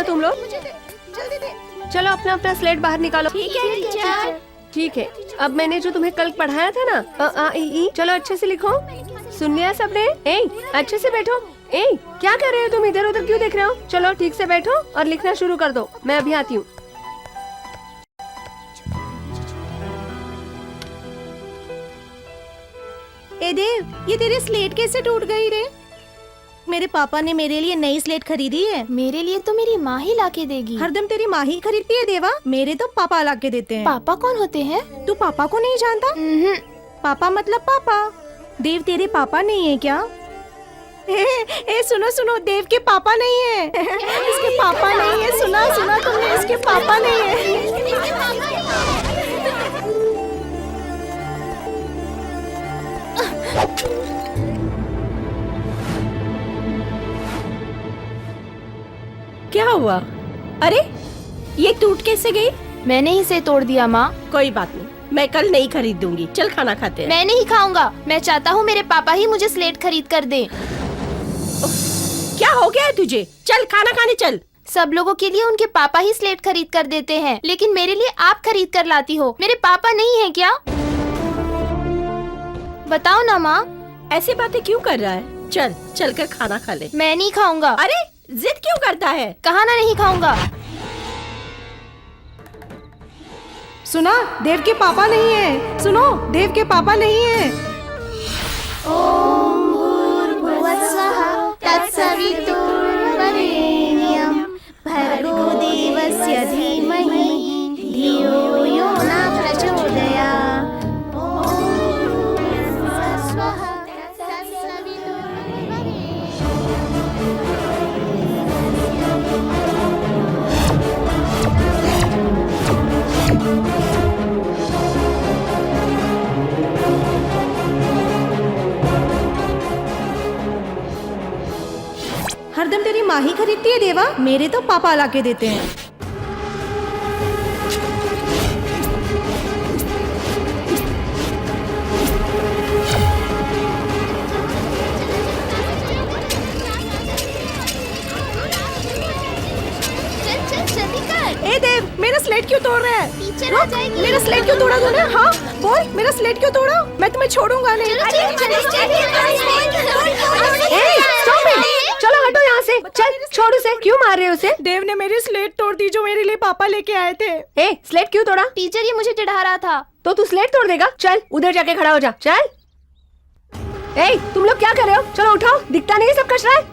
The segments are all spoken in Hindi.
तुम लोग? जल्दी दे। चलो अपना अपना स्लेट बाहर निकालो। ठीक है टीचर। ठीक है, अब मैंने जो तुम्हें कल पढ़ाया था ना, अ आ इ ई, चलो अच्छे से लिखो। सुन लिया सबने? ए, अच्छे से बैठो। ए, क्या कर रहे हो तुम? इधर उधर क्यों देख रहे हो? चलो ठीक से बैठो और लिखना शुरू कर दो। मैं अभी आती हूँ। ए देव, ये तेरी स्लेट कैसे टूट गई रे? मेरे पापा ने मेरे लिए नई स्लेट खरीदी है। मेरे लिए तो मेरी माँ ही लाके देगी। हरदम तेरी माँ ही खरीदती है देवा, मेरे तो पापा लाके देते हैं। पापा कौन होते हैं? तू पापा को नहीं जानता? पापा मतलब पापा। देव तेरे पापा नहीं है क्या? ए सुनो सुनो, देव के पापा नहीं है। इसके पापा नहीं है। सुना सुना तुमने, इसके पापा नहीं है। क्या हुआ? अरे ये टूट कैसे गई? मैंने ही से तोड़ दिया माँ। कोई बात नहीं, मैं कल नहीं खरीद दूंगी। चल खाना खाते हैं। मैं नहीं खाऊंगा। मैं चाहता हूँ मेरे पापा ही मुझे स्लेट खरीद कर दें। क्या हो गया है तुझे? चल खाना खाने चल। सब लोगों के लिए उनके पापा ही स्लेट खरीद कर देते हैं, लेकिन मेरे लिए आप खरीद कर लाती हो। मेरे पापा नहीं है क्या? बताओ ना माँ। ऐसी बातें क्यों कर रहा है? चल चल कर खाना खा ले। मैं नहीं खाऊंगा। अरे जिद क्यों करता है? कहा ना नहीं खाऊंगा। सुना, देव के पापा नहीं है। सुनो, देव के पापा नहीं है। ओम भूर्भुवस्सः तत्सवितुर्वरेण्यं भर्गो देवस्य धीमहि धियो यो न प्रचोदयात्। ओम भूर्भुवस्सः हरदम तेरी माँ ही खरीदती है देवा, मेरे तो पापा लाके देते हैं। चल चल जल्दी कर। ए देव, मेरा स्लेट क्यों तोड़ रहा है? टीचर रुक, आ जाएगी। मेरा स्लेट क्यों तोड़ा तूने? हाँ बोल, मेरा स्लेट क्यों तोड़ा? मैं तुम्हें छोड़ूंगा नहीं। Stop it! चलो हटो यहाँ से। चल छोड़ उसे। क्यों मार रहे हो उसे? देव ने मेरी स्लेट तोड़ दी जो मेरे लिए पापा लेके आए थे। ए, स्लेट क्यों तोड़ा? टीचर ये मुझे चिढ़ा रहा था। तो तू स्लेट तोड़ देगा? चल उधर जाके खड़ा हो जा। चल। ए, तुम लोग क्या कर रहे हो? चलो उठाओ, दिखता नहीं है सब कचरा है।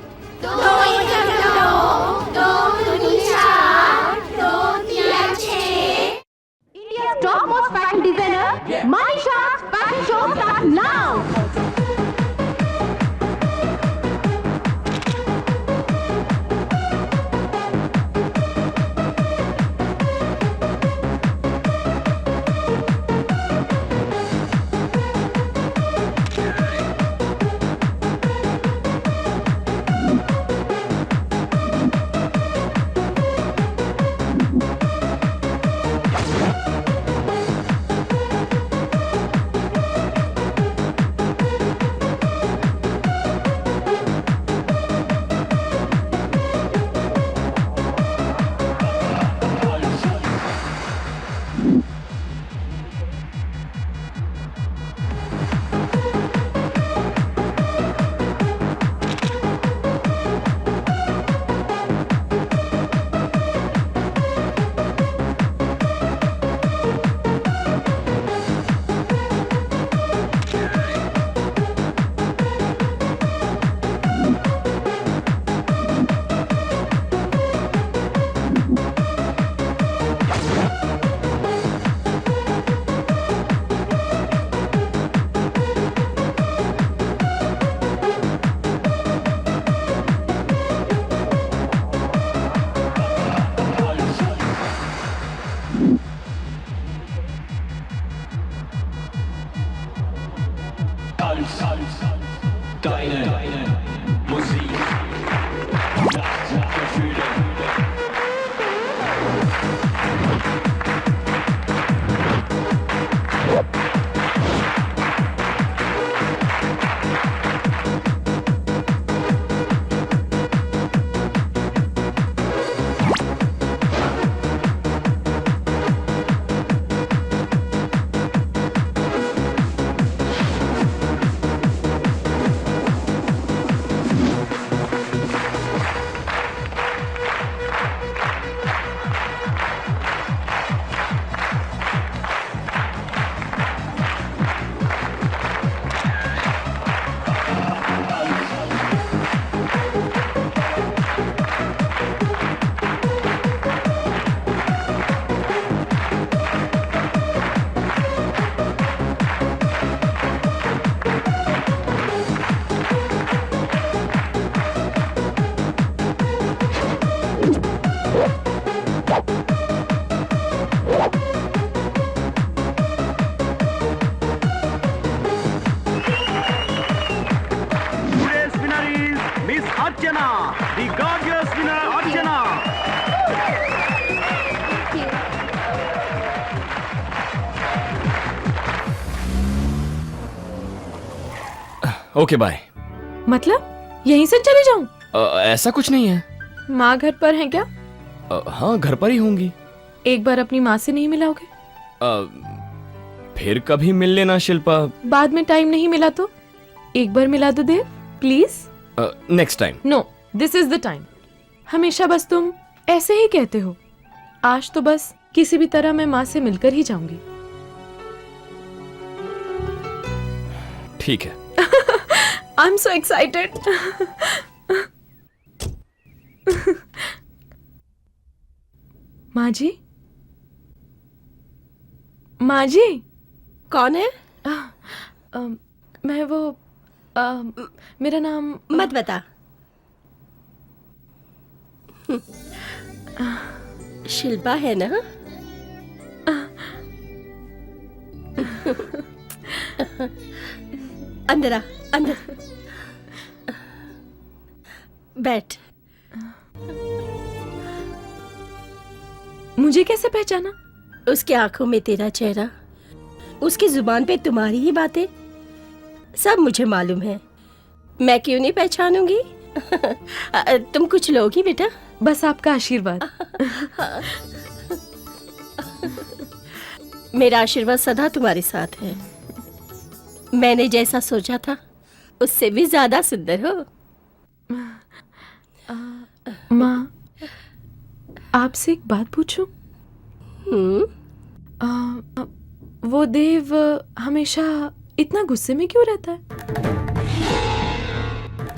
India's topmost fashion designer, Manisha's fashion show starts now. Okay bye. मतलब यहीं से चली जाऊं? ऐसा कुछ नहीं है। माँ घर पर है क्या? हाँ, घर पर ही होंगी। एक बार अपनी माँ से नहीं मिलाओगे? फिर कभी मिल लेना शिल्पा। बाद में टाइम नहीं मिला तो एक बार मिला दो Dev, please. Next time. No, this is the time. हमेशा बस तुम ऐसे ही कहते हो। आज तो बस किसी भी तरह मैं माँ से मिलकर ही जाऊंगी। ठीक है। I am so excited. माँ जी, माँ जी। कौन है? मैं वो मेरा नाम मत बता। शिल्पा है ना? अंदर आ, अंदर बैठ। मुझे कैसे पहचाना? उसकी आंखों में तेरा चेहरा, उसकी जुबान पे तुम्हारी ही बातें, सब मुझे मालूम है। मैं क्यों नहीं पहचानूंगी? तुम कुछ लोगी बेटा? बस आपका आशीर्वाद। मेरा आशीर्वाद सदा तुम्हारे साथ है। मैंने जैसा सोचा था उससे भी ज्यादा सुंदर हो। माँ, आपसे एक बात पूछूं? वो देव हमेशा इतना गुस्से में क्यों रहता है?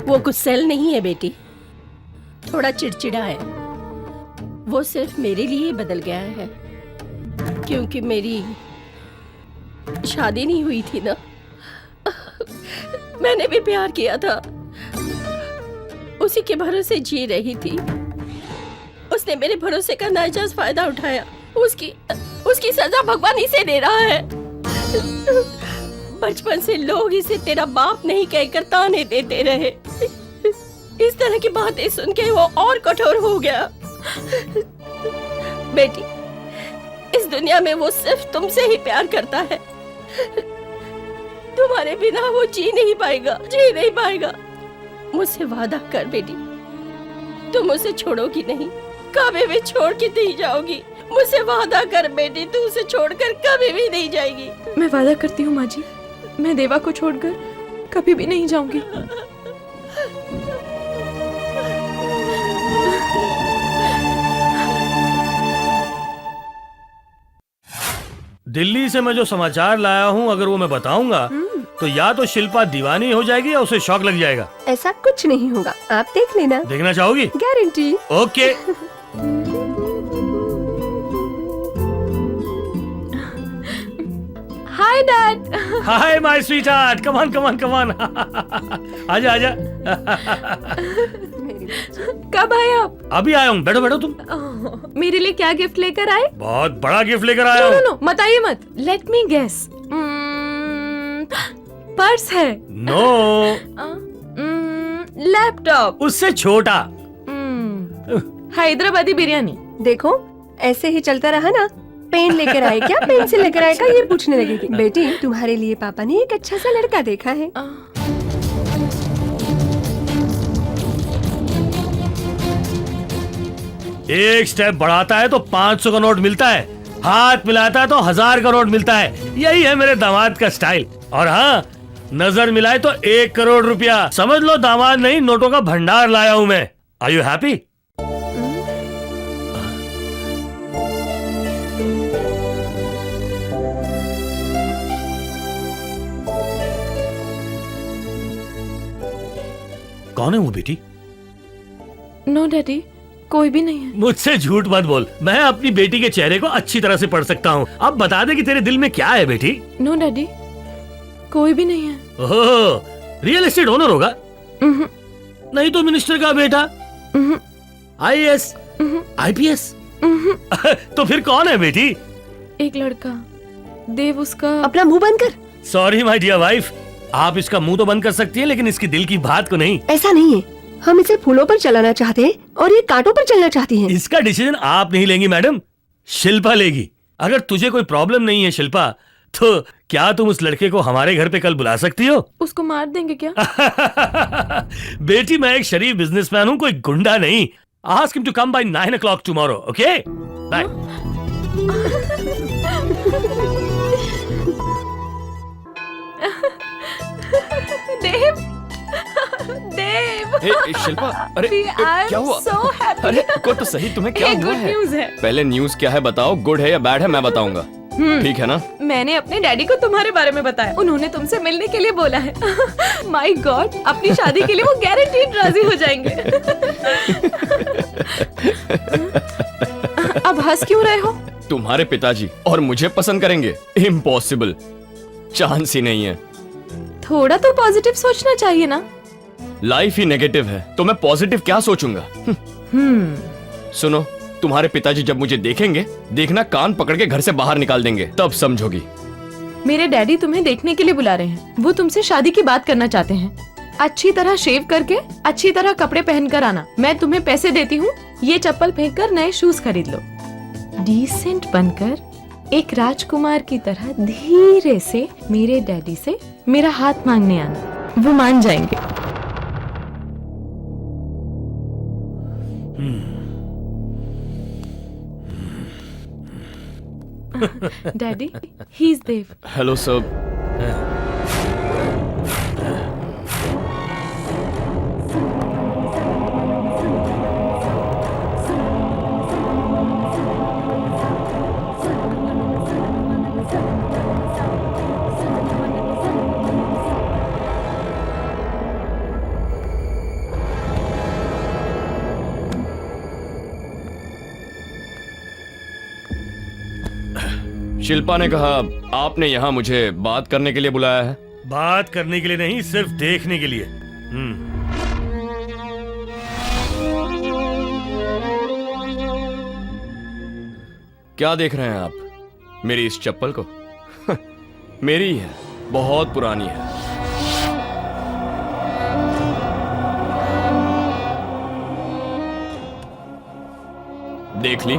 वो गुस्सैल नहीं है बेटी, थोड़ा चिड़चिड़ा है। वो सिर्फ मेरे लिए बदल गया है, क्योंकि मेरी शादी नहीं हुई थी ना। मैंने भी प्यार किया था, उसी के भरोसे जी रही थी। उसने मेरे भरोसे का नाजायज फायदा उठाया। उसकी सजा भगवान इसे दे रहा है। बचपन से लोग इसे तेरा बाप नहीं कहकर ताने देते रहे। इस तरह की बातें सुन के वो और कठोर हो गया। बेटी, इस दुनिया में वो सिर्फ तुमसे ही प्यार करता है। तुम्हारे बिना वो जी नहीं पाएगा। मुझसे वादा कर बेटी, तुम उसे छोड़ोगी नहीं, कभी भी छोड़ के नहीं जाओगी। मुझसे वादा कर बेटी, तू उसे छोड़कर कभी भी नहीं जाएगी। मैं वादा करती हूँ माँ जी, मैं देवा को छोड़कर कभी भी नहीं जाऊंगी। दिल्ली से मैं जो समाचार लाया हूँ, अगर वो मैं बताऊंगा तो या तो शिल्पा दीवानी हो जाएगी या उसे शौक लग जाएगा। ऐसा कुछ नहीं होगा, आप देख लेना। देखना चाहोगी? Guarantee. Okay. Hi dad. Hi my sweet heart, come on. आजा। कब आए आप? अभी आया हूँ, बैठो तुम। मेरे लिए क्या गिफ्ट लेकर आए? बहुत बड़ा गिफ्ट लेकर आया हूँ। नो, बताइए मत। Let me guess. पर्स है? नो। लैपटॉप? उससे छोटा। हैदराबादी बिरयानी? देखो, ऐसे ही चलता रहा ना, पेन लेकर आए क्या, पेंसिल लेकर आए क्या, ये पूछने लगेगी। बेटी, तुम्हारे लिए पापा ने एक अच्छा सा लड़का देखा है। एक स्टेप बढ़ाता है तो 500 का नोट मिलता है, हाथ मिलाता है तो 1000 का नोट मिलता है। यही है मेरे दामाद का स्टाइल। और हाँ, नजर मिलाए तो 1 करोड़ रुपया। समझ लो दामाद नहीं, नोटों का भंडार लाया हूँ मैं। Are you happy? कौन है वो बेटी? नो डैडी, कोई भी नहीं है। मुझसे झूठ मत बोल, मैं अपनी बेटी के चेहरे को अच्छी तरह से पढ़ सकता हूँ। अब बता दे कि तेरे दिल में क्या है बेटी? नो डैडी, कोई भी नहीं है। ओह, रियल एस्टेट ओनर होगा? नहीं तो मिनिस्टर का बेटा? IAS, IPS? तो फिर कौन है बेटी? एक लड़का, देव। उसका अपना मुंह बंद कर। सॉरी माय डियर वाइफ, आप इसका मुंह तो बंद कर सकती हैं, लेकिन इसकी दिल की बात को नहीं। ऐसा नहीं है, हम इसे फूलों पर चलाना चाहते हैं और ये कांटों पर चलना चाहती है। इसका डिसीजन आप नहीं लेंगी मैडम, शिल्पा लेगी। अगर तुझे कोई प्रॉब्लम नहीं है शिल्पा, तो क्या तुम उस लड़के को हमारे घर पे कल बुला सकती हो? उसको मार देंगे क्या? बेटी, मैं एक शरीफ बिजनेसमैन हूँ, कोई गुंडा नहीं। Ask him to come by 9 o'clock tomorrow, okay? Bye. Dev, Dev, Shilpa, अरे क्या हुआ? so happy. अरे को तो सही, तुम्हें क्या हुआ गुड है? न्यूज है। पहले न्यूज क्या है बताओ, गुड है या बैड है मैं बताऊंगा, ठीक है ना? मैंने अपने डैडी को तुम्हारे बारे में बताया, उन्होंने तुमसे मिलने के लिए बोला है। माय गॉड, अपनी शादी के लिए वो गारंटीड राजी हो जाएंगे। अब हंस क्यों रहे हो? तुम्हारे पिताजी और मुझे पसंद करेंगे? इम्पॉसिबल, चांस ही नहीं है। थोड़ा तो पॉजिटिव सोचना चाहिए ना। लाइफ ही नेगेटिव है तो मैं पॉजिटिव क्या सोचूंगा? सुनो, तुम्हारे पिताजी जब मुझे देखेंगे, देखना कान पकड़ के घर से बाहर निकाल देंगे, तब समझोगी। मेरे डैडी तुम्हें देखने के लिए बुला रहे हैं। वो तुमसे शादी की बात करना चाहते हैं। अच्छी तरह शेव करके, अच्छी तरह कपड़े पहनकर आना। मैं तुम्हें पैसे देती हूँ, ये चप्पल फेंककर नए शूज खरीद लो। डिसेंट बनकर एक राजकुमार की तरह धीरे से मेरे डैडी से मेरा हाथ मांगने आना, वो मान जाएंगे। Daddy, he is Dev. Hello sir. Shilpa ने कहा आपने यहाँ मुझे बात करने के लिए बुलाया है। बात करने के लिए नहीं, सिर्फ देखने के लिए। क्या देख रहे हैं आप? मेरी इस चप्पल को? मेरी ही है, बहुत पुरानी है। देख ली?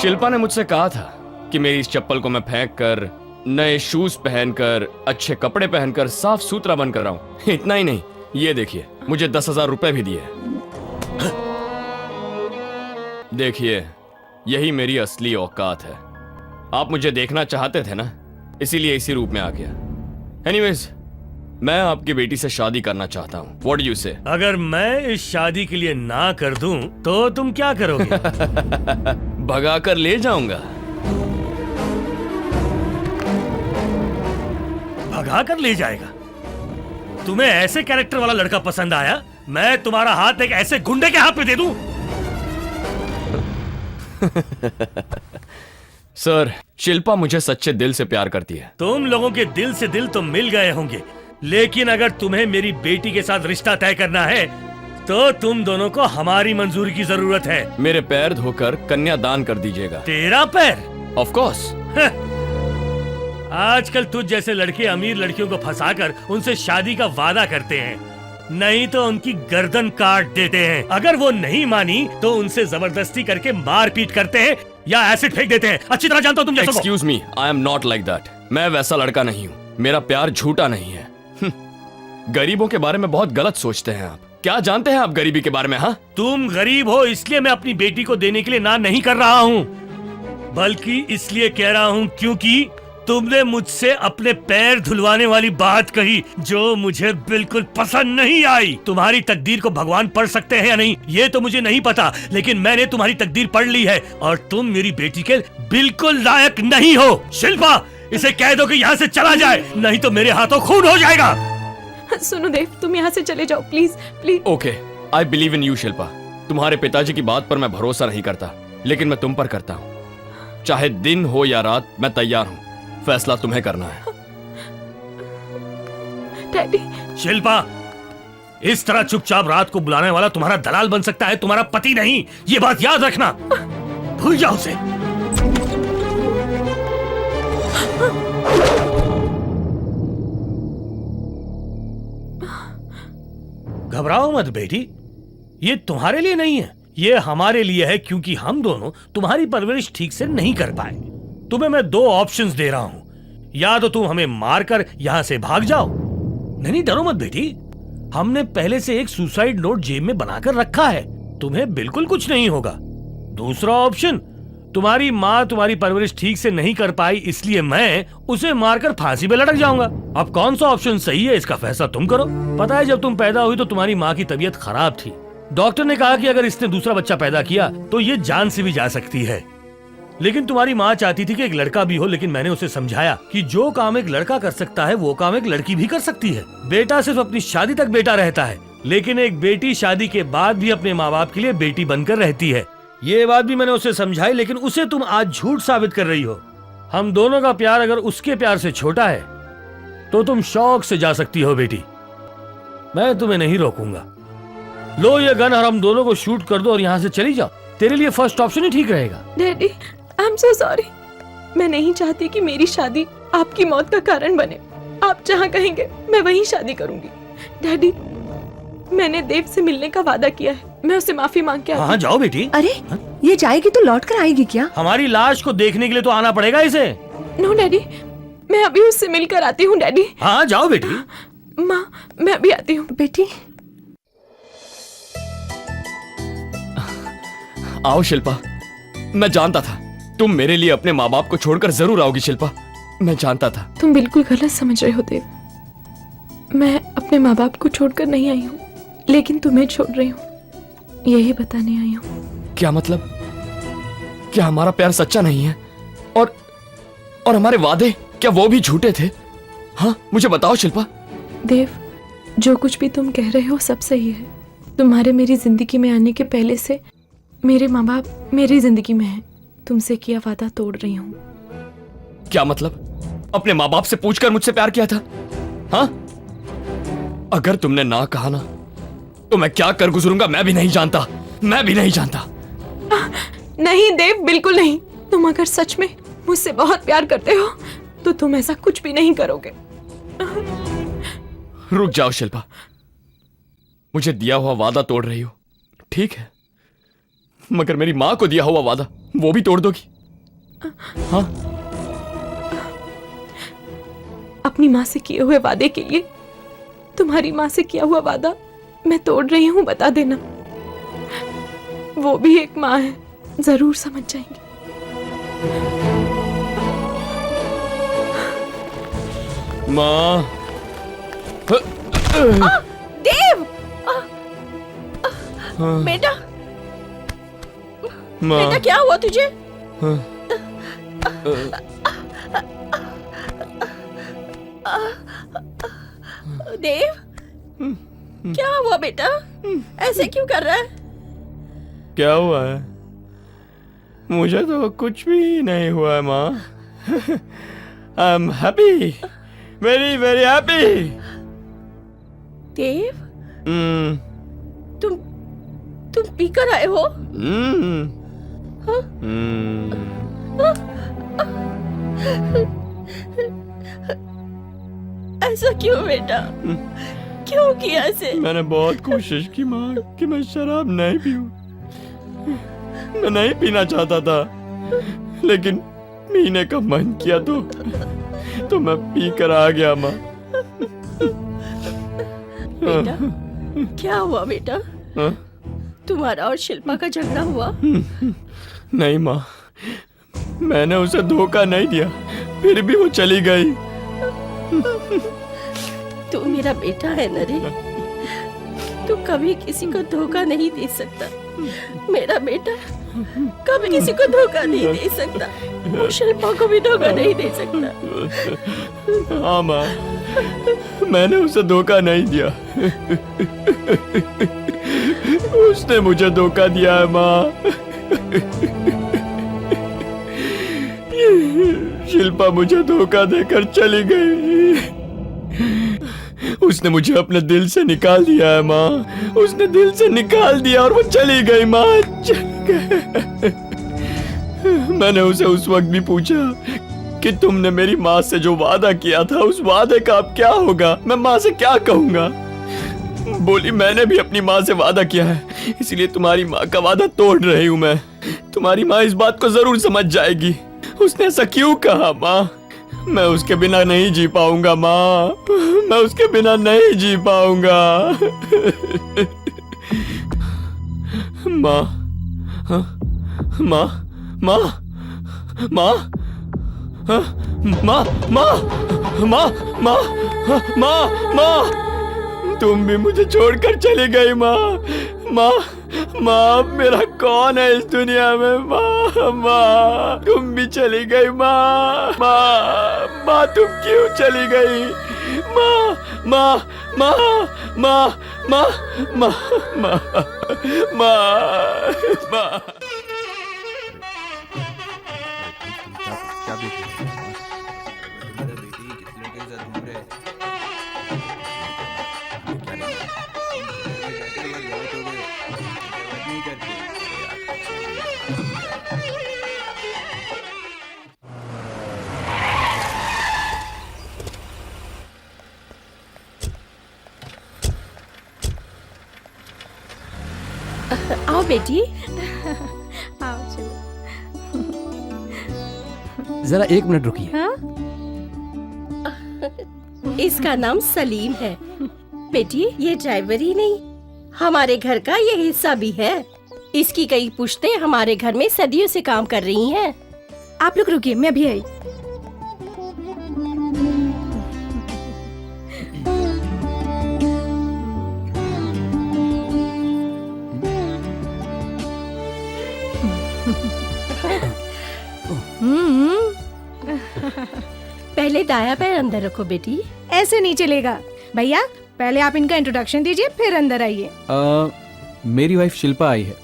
शिल्पा ने मुझसे कहा था कि मेरी इस चप्पल को मैं फेंक कर, नए शूज पहनकर, अच्छे कपड़े पहनकर साफ सुथरा बनकर आऊं। इतना ही नहीं, ये देखिए, मुझे 10,000 रुपए भी दिए। देखिए, यही मेरी असली औकात है। आप मुझे देखना चाहते थे ना, इसीलिए इसी रूप में आ गया। एनीवेज, मैं आपकी बेटी से शादी करना चाहता हूँ। व्हाट डू यू से? अगर मैं इस शादी के लिए ना कर दूं, तो तुम क्या करोगे? भगा कर ले जाऊंगा। भगा कर ले जाएगा? तुम्हें ऐसे कैरेक्टर वाला लड़का पसंद आया? मैं तुम्हारा हाथ एक ऐसे गुंडे के हाथ पे दे दूं? सर, शिल्पा मुझे सच्चे दिल से प्यार करती है। तुम लोगों के दिल से दिल तो मिल गए होंगे, लेकिन अगर तुम्हें मेरी बेटी के साथ रिश्ता तय करना है, तो तुम दोनों को हमारी मंजूरी की जरूरत है। मेरे पैर धोकर कन्यादान कर दीजिएगा। तेरा पैर? Of course. आजकल तुझ जैसे लड़के अमीर लड़कियों को फंसाकर उनसे शादी का वादा करते हैं, नहीं तो उनकी गर्दन काट देते हैं। अगर वो नहीं मानी तो उनसे जबरदस्ती करके मारपीट करते हैं या एसिड फेंक देते हैं। अच्छी तरह जानता हूं तुम जैसे। Excuse me, I am not like that. मैं वैसा लड़का नहीं हूँ। मेरा प्यार झूठा नहीं है। गरीबों के बारे में बहुत गलत सोचते हैं आप। क्या जानते हैं आप गरीबी के बारे में? हाँ, तुम गरीब हो इसलिए मैं अपनी बेटी को देने के लिए ना नहीं कर रहा हूँ, बल्कि इसलिए कह रहा हूँ क्योंकि तुमने मुझसे अपने पैर धुलवाने वाली बात कही, जो मुझे बिल्कुल पसंद नहीं आई। तुम्हारी तकदीर को भगवान पढ़ सकते हैं या नहीं, ये तो मुझे नहीं पता, लेकिन मैंने तुम्हारी तकदीर पढ़ ली है और तुम मेरी बेटी के बिल्कुल लायक नहीं हो। शिल्पा, इसे कह दो कि यहाँ से चला जाए, नहीं तो मेरे हाथों खून हो जाएगा। सुनो देव, तुम यहाँ से चले जाओ please, please. Okay, I believe in you Shilpa. तुम्हारे पिताजी की बात पर मैं भरोसा नहीं करता, लेकिन मैं तुम पर करता हूँ। चाहे दिन हो या रात, मैं तैयार हूँ। फैसला तुम्हें करना है। डैडी। शिल्पा, इस तरह चुपचाप रात को बुलाने वाला तुम्हारा दलाल बन सकता है, तुम्हारा पति नहीं। ये बात याद रखना, भूल जाओ उसे। घबराओ मत बेटी, ये तुम्हारे लिए नहीं है, ये हमारे लिए है, क्योंकि हम दोनों तुम्हारी परवरिश ठीक से नहीं कर पाए। तुम्हें मैं 2 ऑप्शंस दे रहा हूं, या तो तुम हमें मारकर यहां से भाग जाओ। नहीं डरो मत बेटी, हमने पहले से एक सुसाइड नोट जेब में बनाकर रखा है, तुम्हें बिल्कुल कुछ नहीं होगा। दूसरा ऑप्शन, तुम्हारी माँ तुम्हारी परवरिश ठीक से नहीं कर पाई, इसलिए मैं उसे मारकर फांसी पे लटक जाऊंगा। अब कौन सा ऑप्शन सही है इसका फैसला तुम करो। पता है, जब तुम पैदा हुई तो तुम्हारी माँ की तबीयत खराब थी। डॉक्टर ने कहा कि अगर इसने दूसरा बच्चा पैदा किया तो ये जान से भी जा सकती है, लेकिन तुम्हारी माँ चाहती थी कि एक लड़का भी हो। लेकिन मैंने उसे समझाया कि जो काम एक लड़का कर सकता है वो काम एक लड़की भी कर सकती है। बेटा सिर्फ अपनी शादी तक बेटा रहता है, लेकिन एक बेटी शादी के बाद भी अपने माँ बाप के लिए बेटी बनकर रहती है। ये बात भी मैंने उसे समझाई, लेकिन उसे तुम आज झूठ साबित कर रही हो। हम दोनों का प्यार अगर उसके प्यार से छोटा है तो तुम शौक से जा सकती हो बेटी, मैं तुम्हें नहीं रोकूंगा। लो ये गन और हम दोनों को शूट कर दो और यहाँ से चली जाओ। तेरे लिए फर्स्ट ऑप्शन ही ठीक रहेगा। Daddy, I am so sorry. मैं नहीं चाहती कि मेरी शादी आपकी मौत का कारण बने। आप जहाँ कहेंगे मैं वहीं शादी करूंगी। डैडी, मैंने देव से मिलने का वादा किया है, मैं उससे माफी मांग के आती हूँ। हाँ जाओ बेटी। अरे ये जाएगी तो लौट कर आएगी क्या? हमारी लाश को देखने के लिए तो आना पड़ेगा इसे। नो डैडी, मैं अभी उससे मिलकर आती हूँ। डैडी। हाँ जाओ बेटी। माँ, मैं अभी आती हूँ। बेटी आओ शिल्पा, मैं जानता था तुम मेरे लिए अपने माँ बाप को छोड़कर जरूर आओगी शिल्पा, मैं जानता था। तुम बिल्कुल गलत समझ रहे हो देव। मैं अपने माँ बाप को छोड़कर नहीं आई हूँ, लेकिन तुम्हें छोड़ रही हूँ, यही बताने आई हूँ। क्या मतलब? क्या हमारा प्यार सच्चा नहीं है? और हमारे वादे क्या वो भी झूठे थे? हाँ मुझे बताओ शिल्पा। देव, जो कुछ भी तुम कह रहे हो सब सही है। तुम्हारे मेरी जिंदगी में आने के पहले से मेरे माँ बाप मेरी जिंदगी में हैं। तुमसे किया वादा तोड़ रही हूँ। क्या मतलब? अपने माँ बाप से पूछकर मुझसे प्यार किया था? हाँ, अगर तुमने ना कहा ना तो मैं क्या कर गुजरूंगा मैं भी नहीं जानता, मैं भी नहीं जानता। नहीं देव, बिल्कुल नहीं। तुम अगर सच में मुझसे बहुत प्यार करते हो तो तुम ऐसा कुछ भी नहीं करोगे। रुक जाओ शिल्पा, मुझे दिया हुआ वादा तोड़ रही हो, ठीक है, मगर मेरी माँ को दिया हुआ वादा वो भी तोड़ दोगी? हाँ, अपनी माँ से किए हुए वादे के लिए तुम्हारी माँ से किया हुआ वादा मैं तोड़ रही हूँ, बता देना। वो भी एक माँ है, जरूर समझ जाएंगी। माँ। देव, बेटा, माँ। बेटा क्या हुआ तुझे? देव, क्या हुआ बेटा? ऐसे क्यों कर रहा है? क्या हुआ है? मुझे तो कुछ भी नहीं हुआ है माँ। I am happy, very very happy. Dev, तुम पीकर आए हो? ऐसा क्यों बेटा? क्यों किया ऐसे? मैंने बहुत कोशिश की माँ कि मैं शराब नहीं पीऊं। मैं नहीं पीना चाहता था, लेकिन पीने का मन किया तो मैं पी कर आ गया माँ। बेटा, क्या हुआ बेटा? हाँ? तुम्हारा और शिल्पा का झगड़ा हुआ? नहीं माँ, मैंने उसे धोखा नहीं दिया, फिर भी वो चली गई। तू मेरा बेटा है न रे, तू कभी किसी को धोखा नहीं दे सकता। मेरा बेटा कभी किसी को धोखा नहीं दे सकता, वो शिल्पा को भी धोखा नहीं दे सकता। हाँ माँ, मैंने उसे धोखा नहीं दिया, उसने मुझे धोखा दिया है माँ। शिल्पा मुझे धोखा देकर चली गई। उसने मुझे अपने दिल से निकाल दिया है माँ, उसने दिल से निकाल दिया और वो चली गई माँ, चली गई। मैंने उसे उस वक्त भी पूछा कि तुमने मेरी माँ से जो वादा किया था उस वादे का अब क्या होगा, मैं माँ से क्या कहूँगा? बोली मैंने भी अपनी माँ से वादा किया है, इसलिए तुम्हारी माँ का वादा तोड़ रही हूँ मैं। तुम्हारी माँ इस बात को जरूर समझ जाएगी उसने ऐसा क्यों कहा माँ? मैं उसके बिना नहीं जी पाऊंगा माँ, मैं उसके बिना नहीं जी पाऊंगा। माँ, हाँ? माँ, माँ, माँ, हाँ? माँ, माँ, माँ, माँ, हाँ, माँ, माँ, तुम भी मुझे छोड़कर चली गई माँ। माँ, माँ, मेरा कौन है इस दुनिया में? माँ, माँ, तुम भी चली गई माँ। माँ, माँ, तुम क्यों चली गई? माँ, माँ, माँ, माँ, माँ, माँ, माँ, माँ, माँ। आओ बेटी। आओ चलो। जरा 1 मिनट रुकिए। हाँ? इसका नाम सलीम है। बेटी ये ड्राइवर ही नहीं, हमारे घर का ये हिस्सा भी है। इसकी कई पुश्तें हमारे घर में सदियों से काम कर रही हैं। आप लोग रुकिए, मैं अभी आई। पहले दाया पैर अंदर रखो बेटी। ऐसे नहीं चलेगा भैया, पहले आप इनका इंट्रोडक्शन दीजिए फिर अंदर आइए। मेरी वाइफ शिल्पा आई है।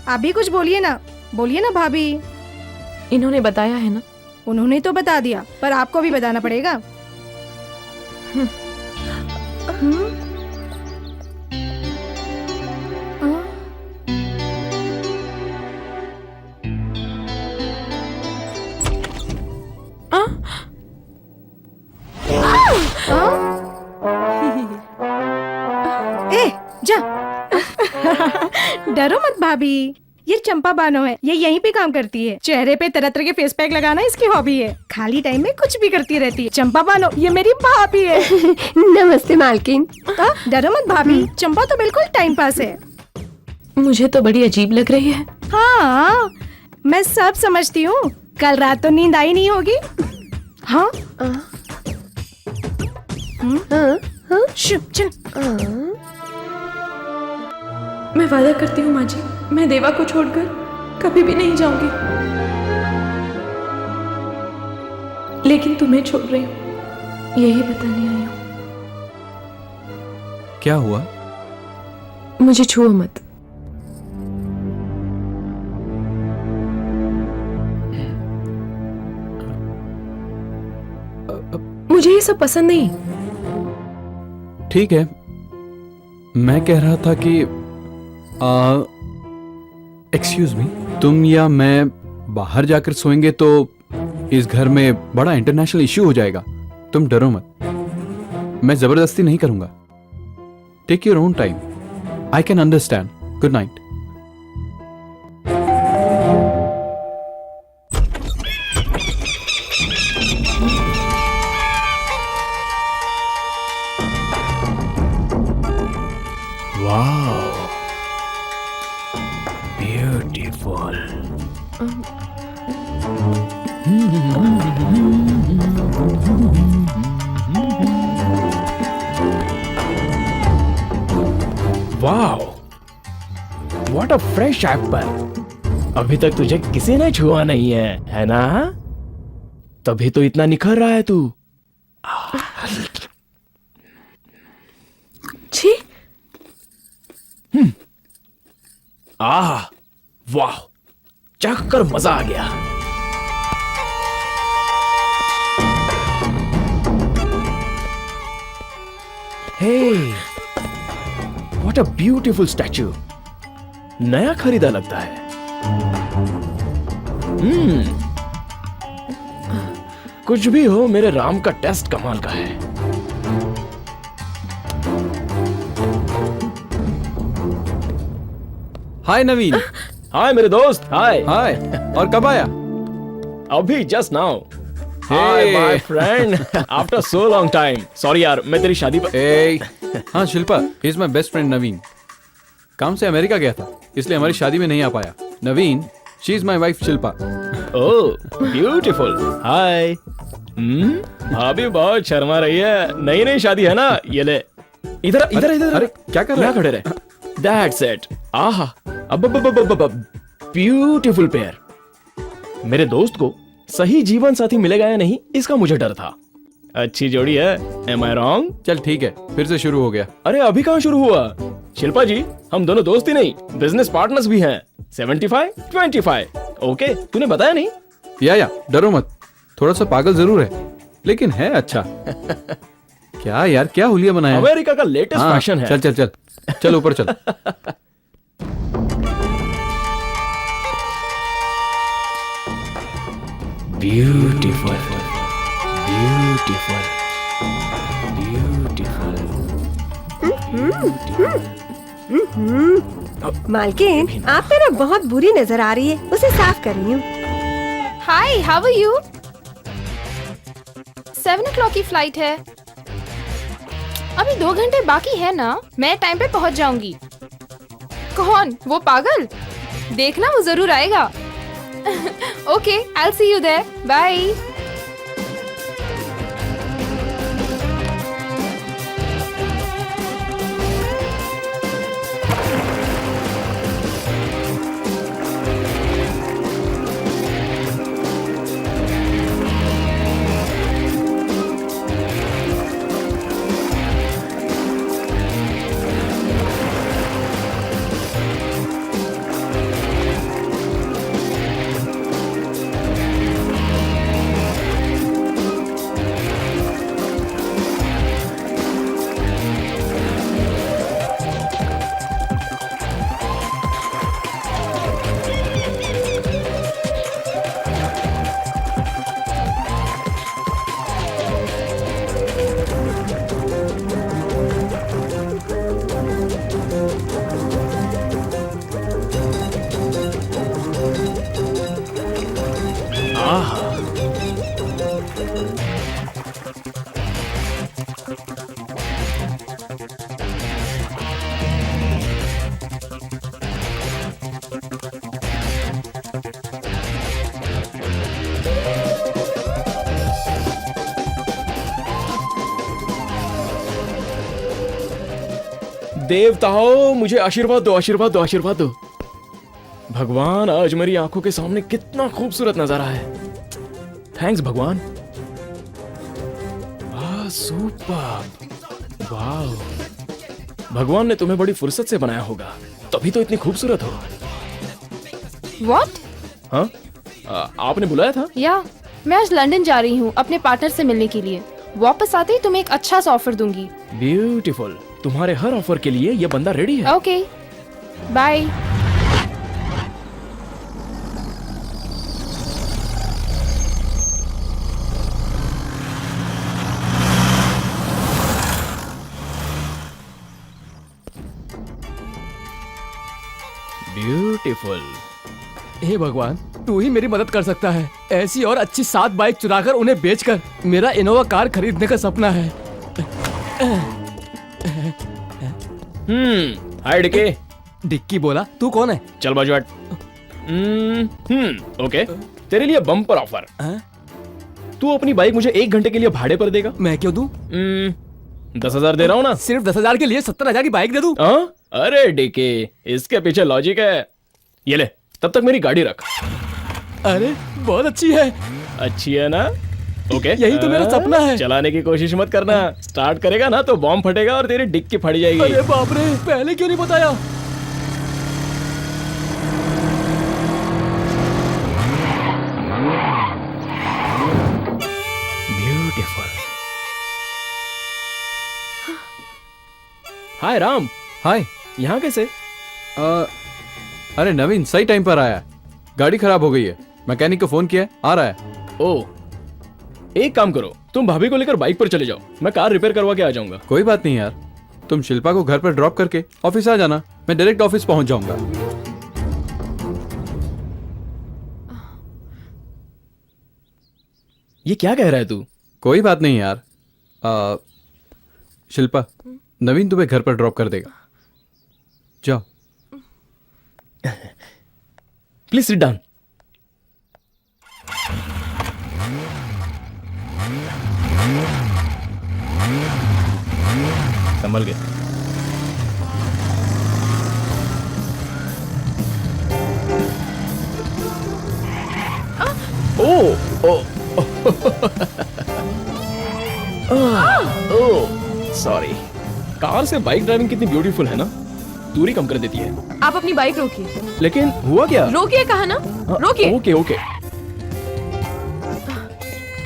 आप भी कुछ बोलिए ना भाभी। इन्होंने बताया है ना? उन्होंने तो बता दिया, पर आपको भी बताना पड़ेगा। ए, जा। डरो मत भाभी, ये चंपा बानो है, ये यहीं पे काम करती है। चेहरे पे तरह तरह के फेस पैक लगाना इसकी हॉबी है। खाली टाइम में कुछ भी करती रहती है। चंपा बानो ये मेरी भाभी है। नमस्ते मालकिन। डरो मत भाभी, चंपा तो बिल्कुल टाइम पास है। मुझे तो बड़ी अजीब लग रही है। हाँ, मैं सब समझती हूँ। कल रात तो नींद आई नहीं होगी। हाँ चल। मैं वादा करती हूँ माँ जी, मैं देवा को छोड़कर कभी भी नहीं जाऊंगी। लेकिन तुम्हें छोड़ रही हूँ, यही बताने आई हूँ। क्या हुआ? मुझे छुओ मत। मुझे ये सब पसंद नहीं। ठीक है, मैं कह रहा था कि एक्सक्यूज मी, तुम या मैं बाहर जाकर सोएंगे तो इस घर में बड़ा इंटरनेशनल इश्यू हो जाएगा। तुम डरो मत, मैं जबरदस्ती नहीं करूंगा। Take your own time, I can understand. Good night. Beautiful. Wow, what a fresh apple. अभी तक तुझे किसी ने छुआ नहीं है ना? तभी तो इतना निखर रहा है तू। छी। आह, वाह, चख कर मजा आ गया। हे, व्हाट अ ब्यूटीफुल स्टैचू। नया खरीदा लगता है। कुछ भी हो, मेरे राम का टेस्ट कमाल का है। हाय नवीन। हाय मेरे दोस्त, हाय। हाय, और कब आया? अभी just now. Hi my friend, after so long time. Sorry यार, मैं तेरी शादी पर। ए, हाँ Shilpa, he is my best friend Naveen. काम से अमेरिका गया था, इसलिए हमारी शादी में नहीं आ पाया। Naveen, she is my wife Shilpa. Oh beautiful. Hi. भाभी बहुत शर्मा रही है। नई नई शादी है ना। ये ले, इधर इधर इधर। अरे क्या कर रहा है? खड़े रहे। That's it. आहा, अब ब्यूटीफुल पेयर। मेरे दोस्त को सही जीवन साथी मिलेगा या नहीं, इसका मुझे डर था। अच्छी जोड़ी है। Am I wrong? चल ठीक है, फिर से शुरू हो गया। अरे अभी कहाँ शुरू हुआ? शिल्पा जी, हम दोनों दोस्त ही नहीं, बिजनेस पार्टनर्स भी हैं। 75-25। ओके, तूने बताया नहीं? या डरो मत, थोड़ा सा पागल जरूर है लेकिन है अच्छा। क्या यार, क्या हुलिया बनाया है? अमेरिका का लेटेस्ट हाँ, फैशन है। चल चल चल चल ऊपर चल। Beautiful, beautiful, beautiful. मालकिन, आप पे ना बहुत बुरी नजर आ रही है, उसे साफ कर रही हूँ। हाय, हाउ आर यू? 7 o'clock की फ्लाइट है। अभी 2 घंटे बाकी है ना, मैं टाइम पे पहुंच जाऊंगी। कौन? वो पागल? देखना, वो जरूर आएगा। Okay, I'll see you there. Bye. देवताओं, मुझे आशीर्वाद दो, आशीर्वाद दो, आशीर्वाद दो। भगवान, आज मेरी आंखों के सामने कितना खूबसूरत नजारा है। थैंक्स भगवान। वाह, सुपर। वाह, भगवान ने तुम्हें बड़ी फुर्सत से बनाया होगा, तभी तो इतनी खूबसूरत हो। What? हाँ, आपने बुलाया था? या, मैं आज लंदन जा रही हूँ अपने पार्टनर से मिलने के लिए। वापस आते ही तुम्हें एक अच्छा सा ऑफर दूंगी। ब्यूटीफुल। तुम्हारे हर ऑफर के लिए ये बंदा रेडी है। Okay, bye. ब्यूटीफुल। हे भगवान, तू ही मेरी मदद कर सकता है। ऐसी और अच्छी 7 बाइक चुराकर उन्हें बेचकर मेरा इनोवा कार खरीदने का सपना है। हाय डिके। डिक्की बोला, तू कौन है? चल बाजू हट। ओके, तेरे लिए बम्पर ऑफर। तू अपनी बाइक मुझे 1 घंटे के लिए भाड़े पर देगा। मैं क्यों दूं? 10,000 दे रहा हूँ ना। सिर्फ 10,000 के लिए 70,000 की बाइक दे दूं? अरे डिके, इसके पीछे लॉजिक है। ये ले, तब तक मेरी गाड़ी रख। अरे बहुत अच्छी है। अच्छी है ना? ओके, यही तो मेरा सपना है। चलाने की कोशिश मत करना, स्टार्ट करेगा ना तो बॉम्ब फटेगा और तेरी डिक्की फट जाएगी। अरे बाप रे, पहले क्यों नहीं बताया? ब्यूटीफुल। हाय राम। हाय। यहाँ कैसे? अरे नवीन, सही टाइम पर आया। गाड़ी खराब हो गई है, मैकेनिक को फोन किया है, आ रहा है। ओह, एक काम करो, तुम भाभी को लेकर बाइक पर चले जाओ, मैं कार रिपेयर करवा के आ जाऊंगा। कोई बात नहीं यार, तुम शिल्पा को घर पर ड्रॉप करके ऑफिस आ जाना, मैं डायरेक्ट ऑफिस पहुंच जाऊंगा। ये क्या कह रहा है तू? कोई बात नहीं यार। शिल्पा, नवीन तुम्हें घर पर ड्रॉप कर देगा। जाओ। Please sit down. संभल के। सॉरी। कार से बाइक ड्राइविंग कितनी ब्यूटीफुल है ना, दूरी कम कर देती है। आप अपनी बाइक रोकिए। लेकिन हुआ क्या? रोकिए कहा ना, रोकिए। Okay okay.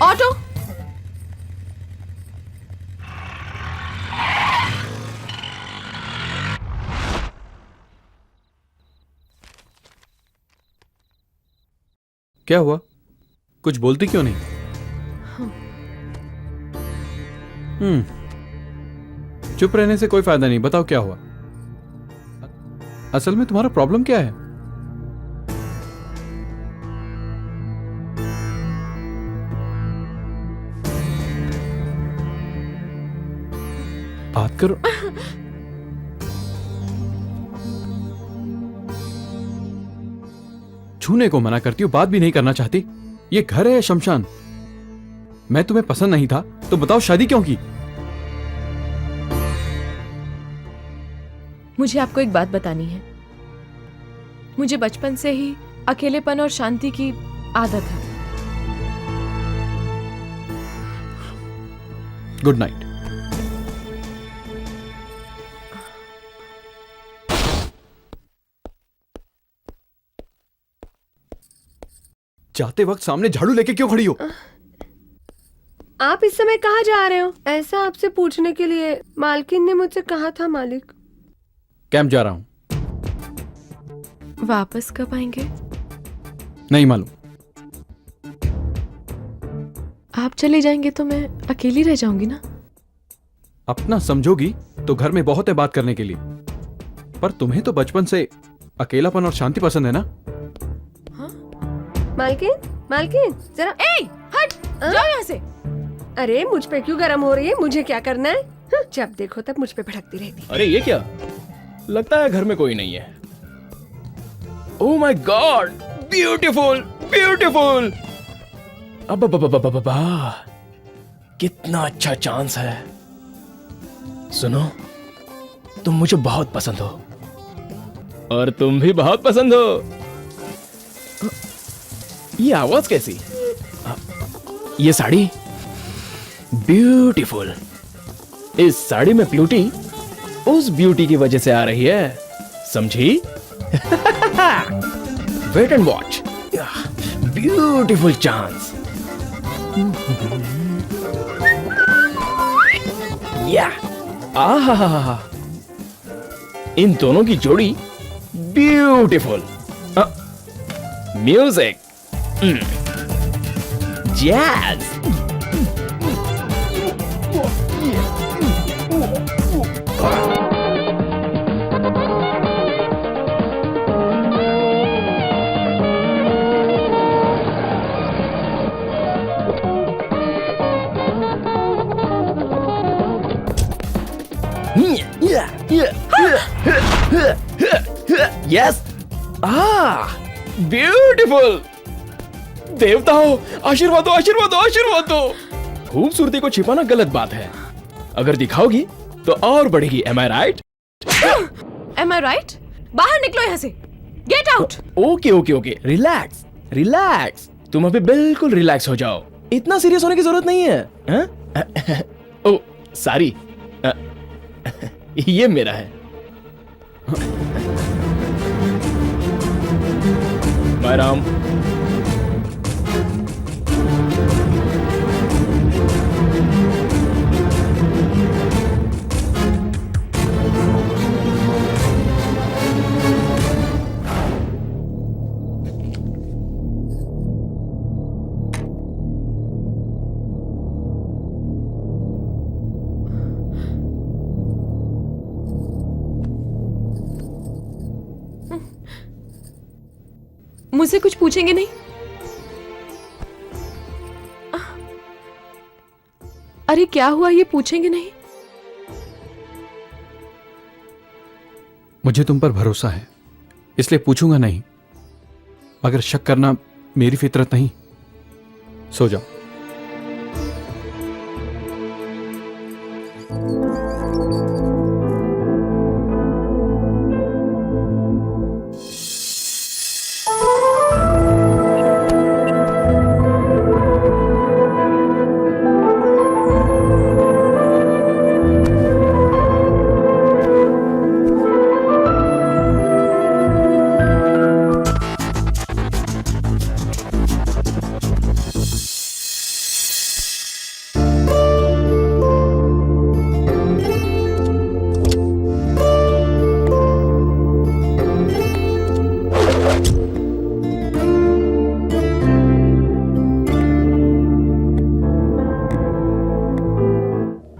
ऑटो। क्या हुआ? कुछ बोलती क्यों नहीं? चुप रहने से कोई फायदा नहीं। बताओ क्या हुआ? असल में तुम्हारा प्रॉब्लम क्या है? बात करो। छूने को मना करती हूँ, बात भी नहीं करना चाहती। ये घर है या शमशान? मैं तुम्हें पसंद नहीं था तो बताओ शादी क्यों की? मुझे आपको एक बात बतानी है। मुझे बचपन से ही अकेलेपन और शांति की आदत है। Good night. जाते वक्त सामने झाड़ू लेके क्यों खड़ी हो? आप इस समय कहाँ जा रहे हो? ऐसा आपसे पूछने के लिए मालकिन ने मुझसे कहा था मालिक। कैंप जा रहा हूं। वापस कब आएंगे? नहीं मालूम। आप चले जाएंगे तो मैं अकेली रह जाऊंगी ना। अपना समझोगी तो घर में बहुत है बात करने के लिए, पर तुम्हें तो बचपन से अकेलापन और शांति पसंद है ना? मालकिन, मालकिन जरा हट जाओ यहाँ से। अरे मुझ पे क्यों गरम हो रही है? मुझे क्या करना है? जब देखो तब मुझ पे भड़कती रहती। अरे ये क्या? लगता है घर में कोई नहीं है। Oh my God, beautiful beautiful. अब कितना अच्छा चांस है। सुनो, तुम मुझे बहुत पसंद हो और तुम भी बहुत पसंद हो। ये आवाज कैसी? ये साड़ी ब्यूटीफुल। इस साड़ी में ब्यूटी उस ब्यूटी की वजह से आ रही है, समझी? Wait and watch. Beautiful chance. या आहा, इन दोनों की जोड़ी beautiful. Music, jazz. Yes, beautiful. देवताओं, आशीर्वाद दो, आशीर्वाद दो, आशीर्वाद दो। खूबसूरती को छिपाना गलत बात है, अगर दिखाओगी तो और बढ़ेगी। एम आई राइट? एम आई राइट? बाहर निकलो यहाँ से। Gate out. Okay okay okay, relax relax. तुम अभी बिल्कुल रिलैक्स हो जाओ, इतना सीरियस होने की जरूरत नहीं है। ओ सॉरी, ये मेरा है। बाय राम। मुझसे कुछ पूछेंगे नहीं? अरे क्या हुआ ये पूछेंगे नहीं? मुझे तुम पर भरोसा है, इसलिए पूछूंगा नहीं। अगर शक करना मेरी फितरत नहीं, सो जाओ।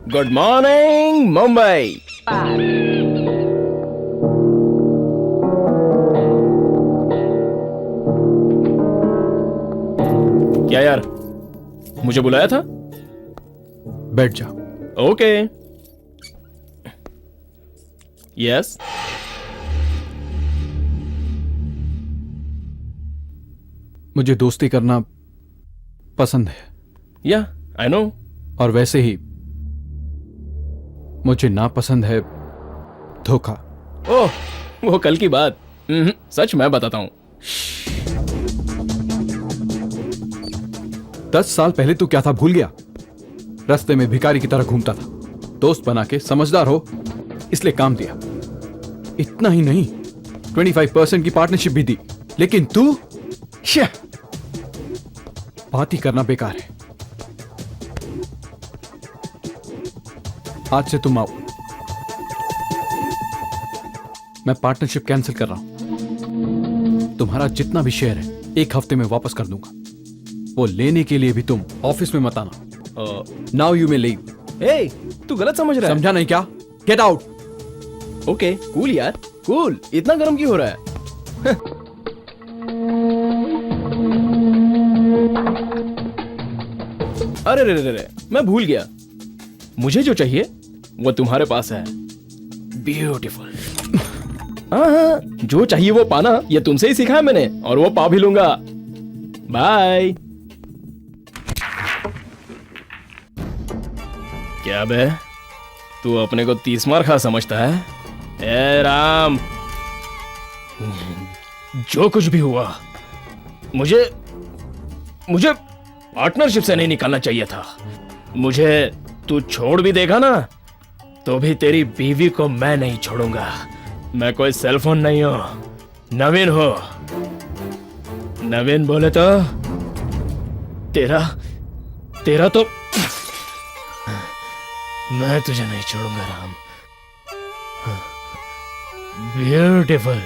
Good morning Mumbai. क्या यार, मुझे बुलाया था? बैठ जाओ। ओके। यस। मुझे दोस्ती करना पसंद है, या आई नो। और वैसे ही मुझे नापसंद है धोखा। ओह, वो कल की बात। सच मैं बताता हूं। 10 साल पहले तू क्या था भूल गया? रास्ते में भिखारी की तरह घूमता था। दोस्त बना के समझदार हो इसलिए काम दिया। इतना ही नहीं, 25% की पार्टनरशिप भी दी। लेकिन तू बात ही करना बेकार है। आज से तुम आओ। मैं पार्टनरशिप कैंसिल कर रहा हूं। तुम्हारा जितना भी शेयर है 1 हफ्ते में वापस कर दूंगा। वो लेने के लिए भी तुम ऑफिस में मत आना। Now you may leave. ए, तू गलत समझ रहा है। समझा नहीं क्या? Get out. ओके कूल यार, कूल। इतना गर्म क्यों हो रहा है? अरे रे रे रे, मैं भूल गया। मुझे जो चाहिए वो तुम्हारे पास है। ब्यूटीफुल। हाँ, जो चाहिए वो पाना ये तुमसे ही सीखा है मैंने, और वो पा भी लूंगा। बाय। क्या बे, तू अपने को 30 मार खा समझता है? ए राम, जो कुछ भी हुआ मुझे पार्टनरशिप से नहीं निकालना चाहिए था। मुझे तू छोड़ भी देगा ना तो भी तेरी बीवी को मैं नहीं छोड़ूंगा। मैं कोई सेलफोन नहीं हूं, नवीन हो। नवीन बोले तो तेरा तो मैं तुझे नहीं छोड़ूंगा Ram. Beautiful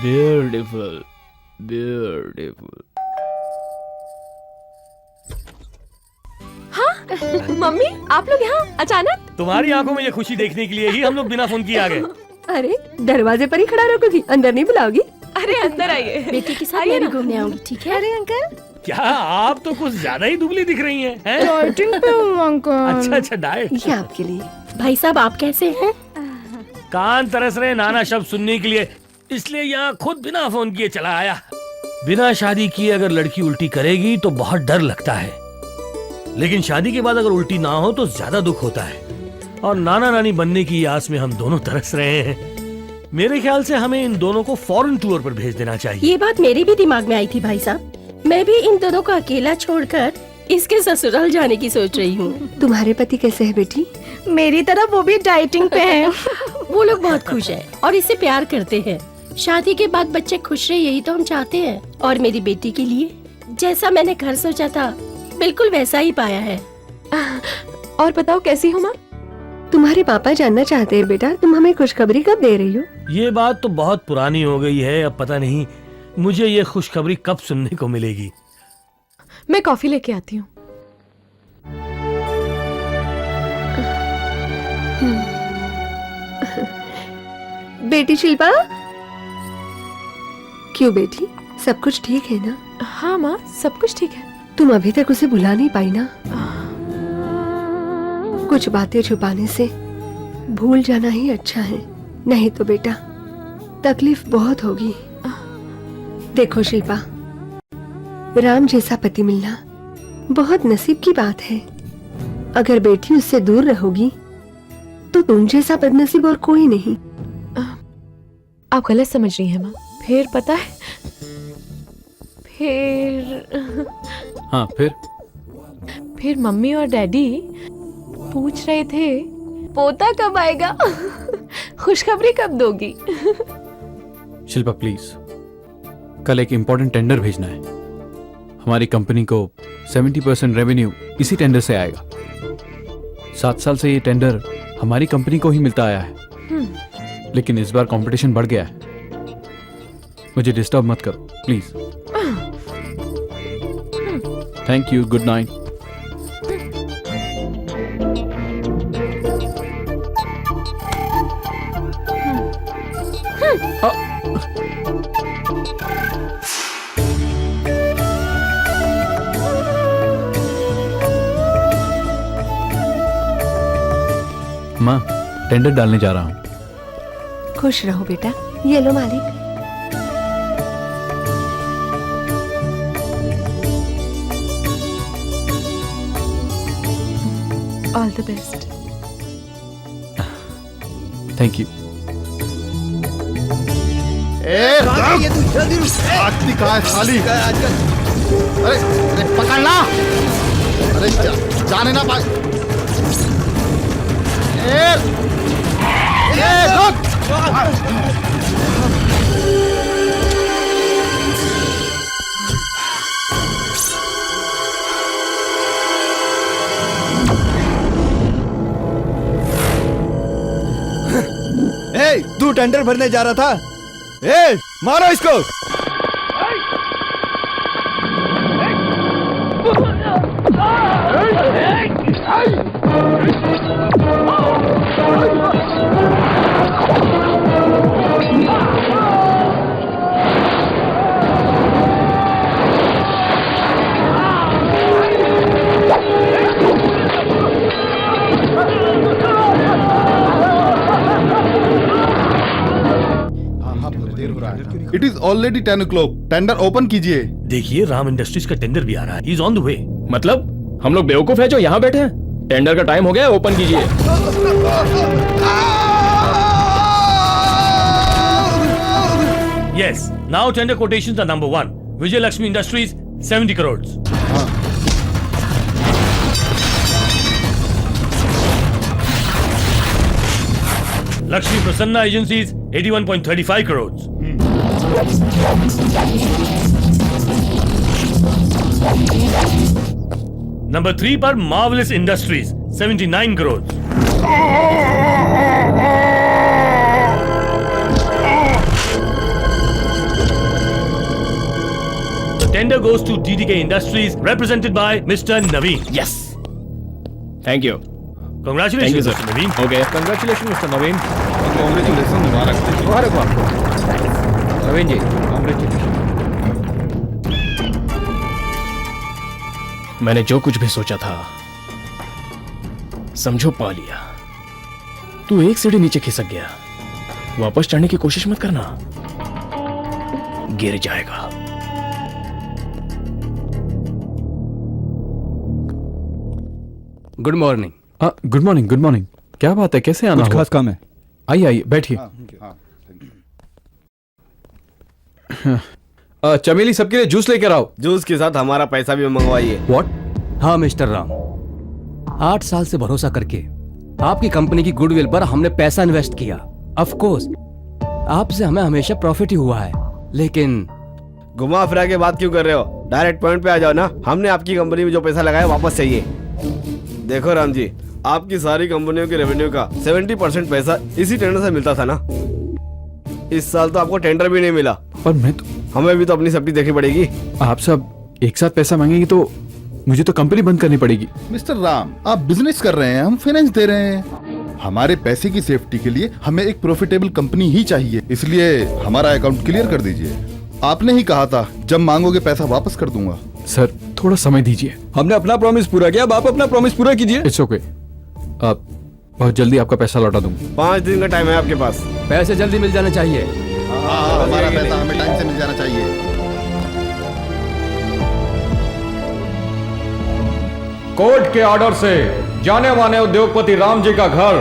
beautiful beautiful. Mummy आप लोग यहाँ अचानक? तुम्हारी आंखों में ये खुशी देखने के लिए ही हम लोग बिना फोन किए आ गए। अरे दरवाजे पर ही खड़ा रखोगी, अंदर नहीं बुलाओगी? अरे अंदर आइए। बेटी के साथ मैं भी घूमने आऊंगी, ठीक है? अरे अंकल, क्या आप तो कुछ ज्यादा ही दुबली दिख रही हैं, हैं? डाइटिंग पे हूँ अंकल। अच्छा डाइट। ये आपके लिए। भाई साहब आप कैसे हैं? कान तरस रहे नाना शब्द सुनने के लिए, इसलिए यहाँ खुद बिना फोन किए चला आया। बिना शादी किए अगर लड़की उल्टी करेगी तो बहुत डर लगता है, लेकिन शादी के बाद अगर उल्टी ना हो तो ज्यादा दुख होता है। और नाना नानी बनने की आस में हम दोनों तरस रहे हैं। मेरे ख्याल से हमें इन दोनों को फॉरेन टूर पर भेज देना चाहिए। ये बात मेरे भी दिमाग में आई थी भाई साहब। मैं भी इन दोनों को अकेला छोड़कर इसके ससुराल जाने की सोच रही हूँ। तुम्हारे पति कैसे है बेटी? मेरी तरह वो भी डाइटिंग पे है। वो लोग बहुत खुश हैं और इससे प्यार करते हैं। शादी के बाद बच्चे खुश रहे, यही तो हम चाहते हैं। और मेरी बेटी के लिए जैसा मैंने घर सोचा था बिल्कुल वैसा ही पाया है। और बताओ कैसी हो माँ? तुम्हारे पापा जानना चाहते हैं बेटा, तुम हमें खुशखबरी कब दे रही हो? ये बात तो बहुत पुरानी हो गई है, अब पता नहीं मुझे ये खुशखबरी कब सुनने को मिलेगी। मैं कॉफी लेके आती हूँ। बेटी शिल्पा, क्यों बेटी, सब कुछ ठीक है ना? हाँ माँ, सब कुछ ठीक है। तुम अभी तक उसे भुला नहीं पाई ना? कुछ बातें छुपाने से भूल जाना ही अच्छा है, नहीं तो बेटा तकलीफ बहुत होगी। देखो शिल्पा, राम जैसा पति मिलना बहुत नसीब की बात है। अगर बेटी उससे दूर रहोगी तो तुम जैसा बदनसीब और कोई नहीं। आप गलत समझ रही हैं माँ। फिर पता है, हाँ फिर मम्मी और डैडी पूछ रहे थे पोता कब आएगा, खुशखबरी कब दोगी। शिल्पा प्लीज, कल एक इम्पोर्टेंट टेंडर भेजना है। हमारी कंपनी को 70% रेवेन्यू इसी टेंडर से आएगा। 7 साल से ये टेंडर हमारी कंपनी को ही मिलता आया है, लेकिन इस बार कंपटीशन बढ़ गया है। मुझे डिस्टर्ब मत करो please. Thank you, good night. माँ, टेंडर डालने जा रहा हूँ। खुश रहो बेटा। ये लो मालिक। All the best. Thank you. आखिरी कहाँ है साली? अरे अरे पकड़ना! अरे जाने ना पाए। रुक! तू टेंडर भरने जा रहा था? मारो इसको! It is already 10 o'clock। Tender open कीजिए। देखिए, राम इंडस्ट्रीज का टेंडर भी आ रहा है। He is on the way. मतलब हम लोग बेवकूफ है जो यहाँ बैठे हैं? टेंडर का टाइम हो गया है, ओपन कीजिए। Yes, now tender quotations are number 1. Vijay Lakshmi Industries, 70 crores. Lakshmi Prasanna Agencies, 81.35 crores. Number 3 पर Marvelous Industries, 79 crores. The tender goes to DDK Industries, represented by Mr. Naveen. Yes. Thank you. Congratulations, Thank you, sir. Mr. Naveen. Okay. Congratulations, Mr. Naveen. Congratulation, मुबारक आपको। नवीन जी, congratulations. मैंने जो कुछ भी सोचा था समझो पा लिया। तू एक सीढ़ी नीचे खिसक गया, वापस चढ़ने की कोशिश मत करना, गिर जाएगा। Good morning. Good morning, good morning. क्या बात है, कैसे आना कुछ हुआ? खास काम है? आइए आइए, बैठिए। चमेली, सबके लिए जूस लेकर आओ। जूस के साथ हमारा पैसा भी मंगवाइए। व्हाट? हाँ मिस्टर राम, 8 साल से भरोसा करके आपकी कंपनी की गुडविल पर हमने पैसा इन्वेस्ट किया। ऑफ कोर्स आपसे हमें हमेशा प्रॉफिट ही हुआ है, लेकिन घुमा फिरा के बात क्यों कर रहे हो? डायरेक्ट पॉइंट पे आ जाओ ना। हमने आपकी कंपनी में जो पैसा लगाया वापस चाहिए। देखो राम जी, आपकी सारी कंपनियों के रेवेन्यू का 70% पैसा इसी टेंडर से मिलता था ना। इस साल तो आपको टेंडर भी नहीं मिला। पर मैं तो, हमें भी तो अपनी सेफ्टी देखनी पड़ेगी। आप सब एक साथ पैसा मांगेंगे तो मुझे तो कंपनी बंद करनी पड़ेगी। मिस्टर राम, आप बिजनेस कर रहे हैं, हम फाइनेंस दे रहे हैं। हमारे पैसे की सेफ्टी के लिए हमें एक प्रॉफिटेबल कंपनी ही चाहिए, इसलिए हमारा अकाउंट क्लियर कर दीजिए। आपने ही कहा था जब मांगोगे पैसा वापस कर दूंगा। सर, थोड़ा समय दीजिए। हमने अपना प्रॉमिस पूरा किया, अब आप अपना प्रॉमिस पूरा कीजिए। It's okay. आप बहुत जल्दी आपका पैसा लौटा दूंगा। 5 दिन का टाइम है आपके पास। पैसे जल्दी मिल जाने चाहिए। हाँ, हमारा पैसा हमें टाइम से मिल जाना चाहिए। कोर्ट के ऑर्डर से जाने माने उद्योगपति राम जी का घर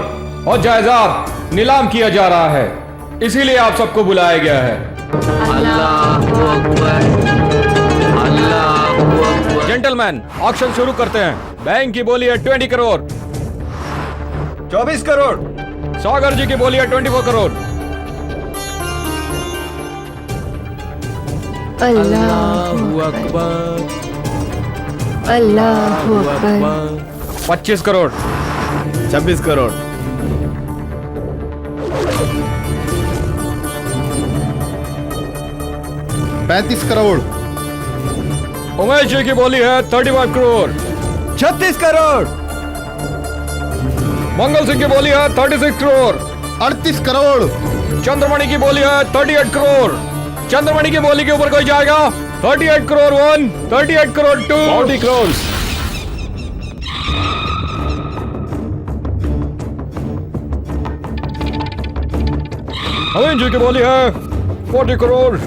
और जायदाद नीलाम किया जा रहा है, इसीलिए आप सबको बुलाया गया है। जेंटलमैन, ऑक्शन शुरू करते हैं। बैंक की बोली है 20 करोड़। 24 करोड़। सागर जी की बोली है 24 करोड़। अल्लाहू अकबर, अल्लाहू अकबर। 25 करोड़। 26 करोड़। 35 करोड़। उमेश जी की बोली है 35 करोड़। 36 करोड़। मंगल सिंह की बोली है 36 करोड़। 38 करोड़। चंद्रमणि की बोली है 38 करोड़। चंद्रमणि की बोली के ऊपर कोई जाएगा? 38 करोड़ 1, 38 करोड़ 2, 40 करोड़। अमीन जी की बोली है 40 करोड़।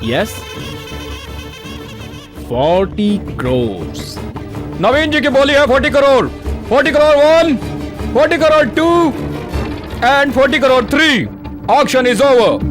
यस, 40 करोड़। नवीन जी की बोली है 40 crore. 40 crore 1, 40 crore 2 and 40 crore 3। Auction is over.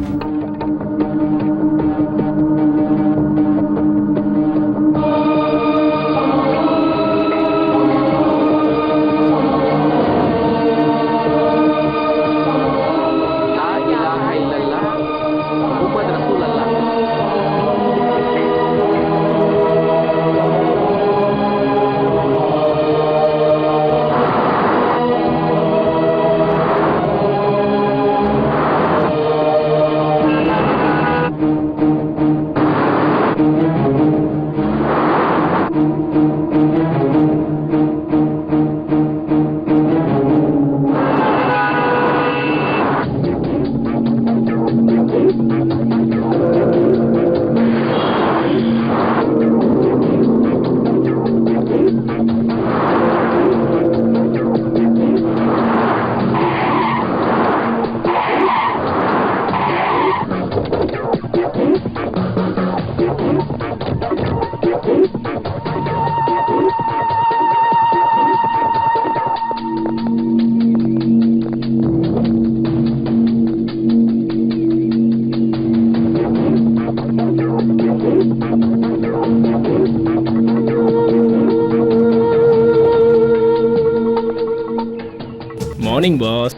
Morning boss.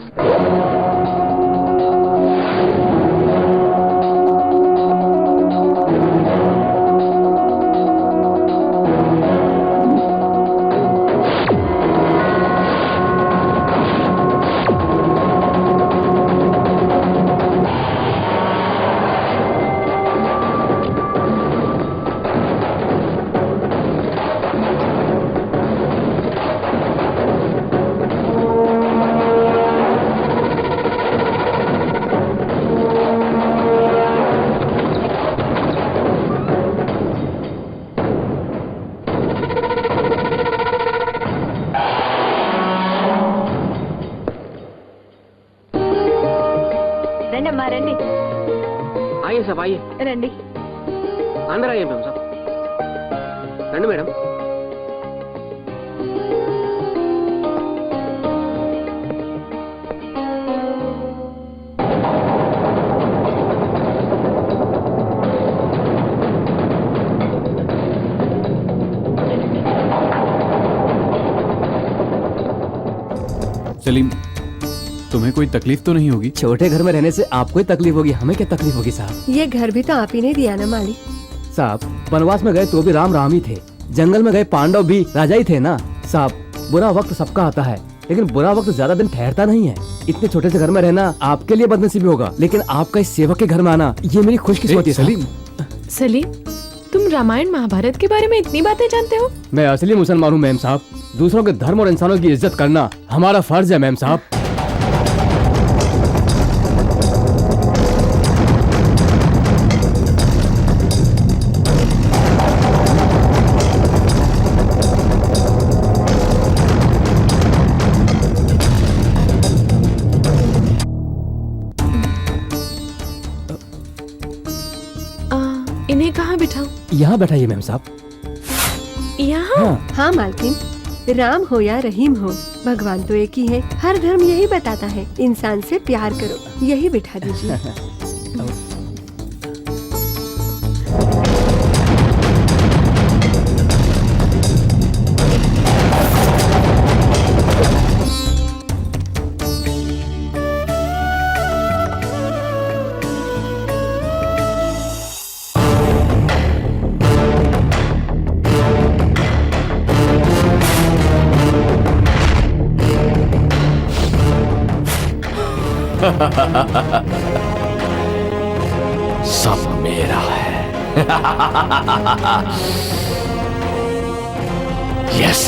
రండమ్మా రండి आइए साहब आइए। రండి अंदर आइए मैम साहब। రండి మేడం। सलीम, तुम्हें कोई तकलीफ तो नहीं होगी? छोटे घर में रहने से आपको ही तकलीफ होगी, हमें क्या तकलीफ होगी साहब? ये घर भी तो आप ही ने दिया ना मालिक। साहब, वनवास में गए तो भी राम राम ही थे, जंगल में गए पांडव भी राजा ही थे ना साहब। बुरा वक्त सबका आता है, लेकिन बुरा वक्त ज्यादा दिन ठहरता नहीं है। इतने छोटे से घर में रहना आपके लिए बदनसीबी होगा, लेकिन आपका इस सेवक के घर में आना ये मेरी खुशकिस्मती है। सलीम, सलीम, तुम रामायण महाभारत के बारे में इतनी बातें जानते हो? मैं असली मुसलमान हूँ मैम साहब। दूसरों के धर्म और इंसानों की इज्जत करना हमारा फर्ज है मैम साहब। कहाँ बिठाऊं? यहाँ बैठाइए मैम साहब। यहाँ? हाँ। हाँ मालकिन, राम हो या रहीम हो, भगवान तो एक ही है। हर धर्म यही बताता है, इंसान से प्यार करो। यही बिठा दीजिए। सब मेरा है। यस।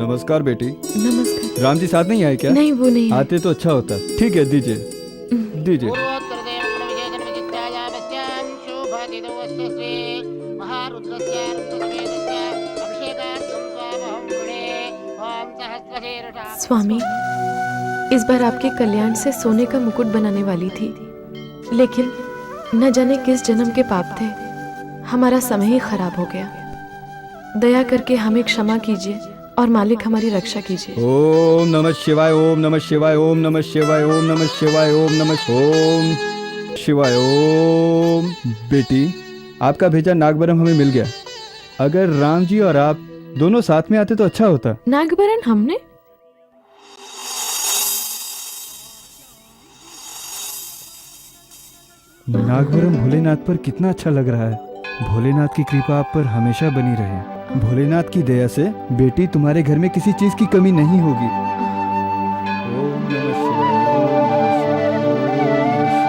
नमस्कार बेटी। नमस्कार। राम जी साथ नहीं आए क्या? नहीं, वो नहीं। आते तो अच्छा होता। ठीक है, दीजिए दीजिए। स्वामी, इस बार आपके कल्याण से सोने का मुकुट बनाने वाली थी, लेकिन न जाने किस जन्म के पाप थे, हमारा समय ही खराब हो गया। दया करके हमें क्षमा कीजिए और मालिक हमारी रक्षा कीजिए। ओम नमः शिवाय, ओम नमः शिवाय, ओम नमः शिवाय, ओम नमः शिवाय, ओम नमः ओम शिवाय ओम। बेटी, आपका भेजा नागबरम हमें मिल गया। अगर राम जी और आप दोनों साथ में आते तो अच्छा होता। नागबरन हमने? नागबरम भोलेनाथ पर कितना अच्छा लग रहा है। भोलेनाथ की कृपा आप पर हमेशा बनी रहे। भोलेनाथ की दया से बेटी तुम्हारे घर में किसी चीज की कमी नहीं होगी। ओम नमः शिवाय, ओम नमः शिवाय,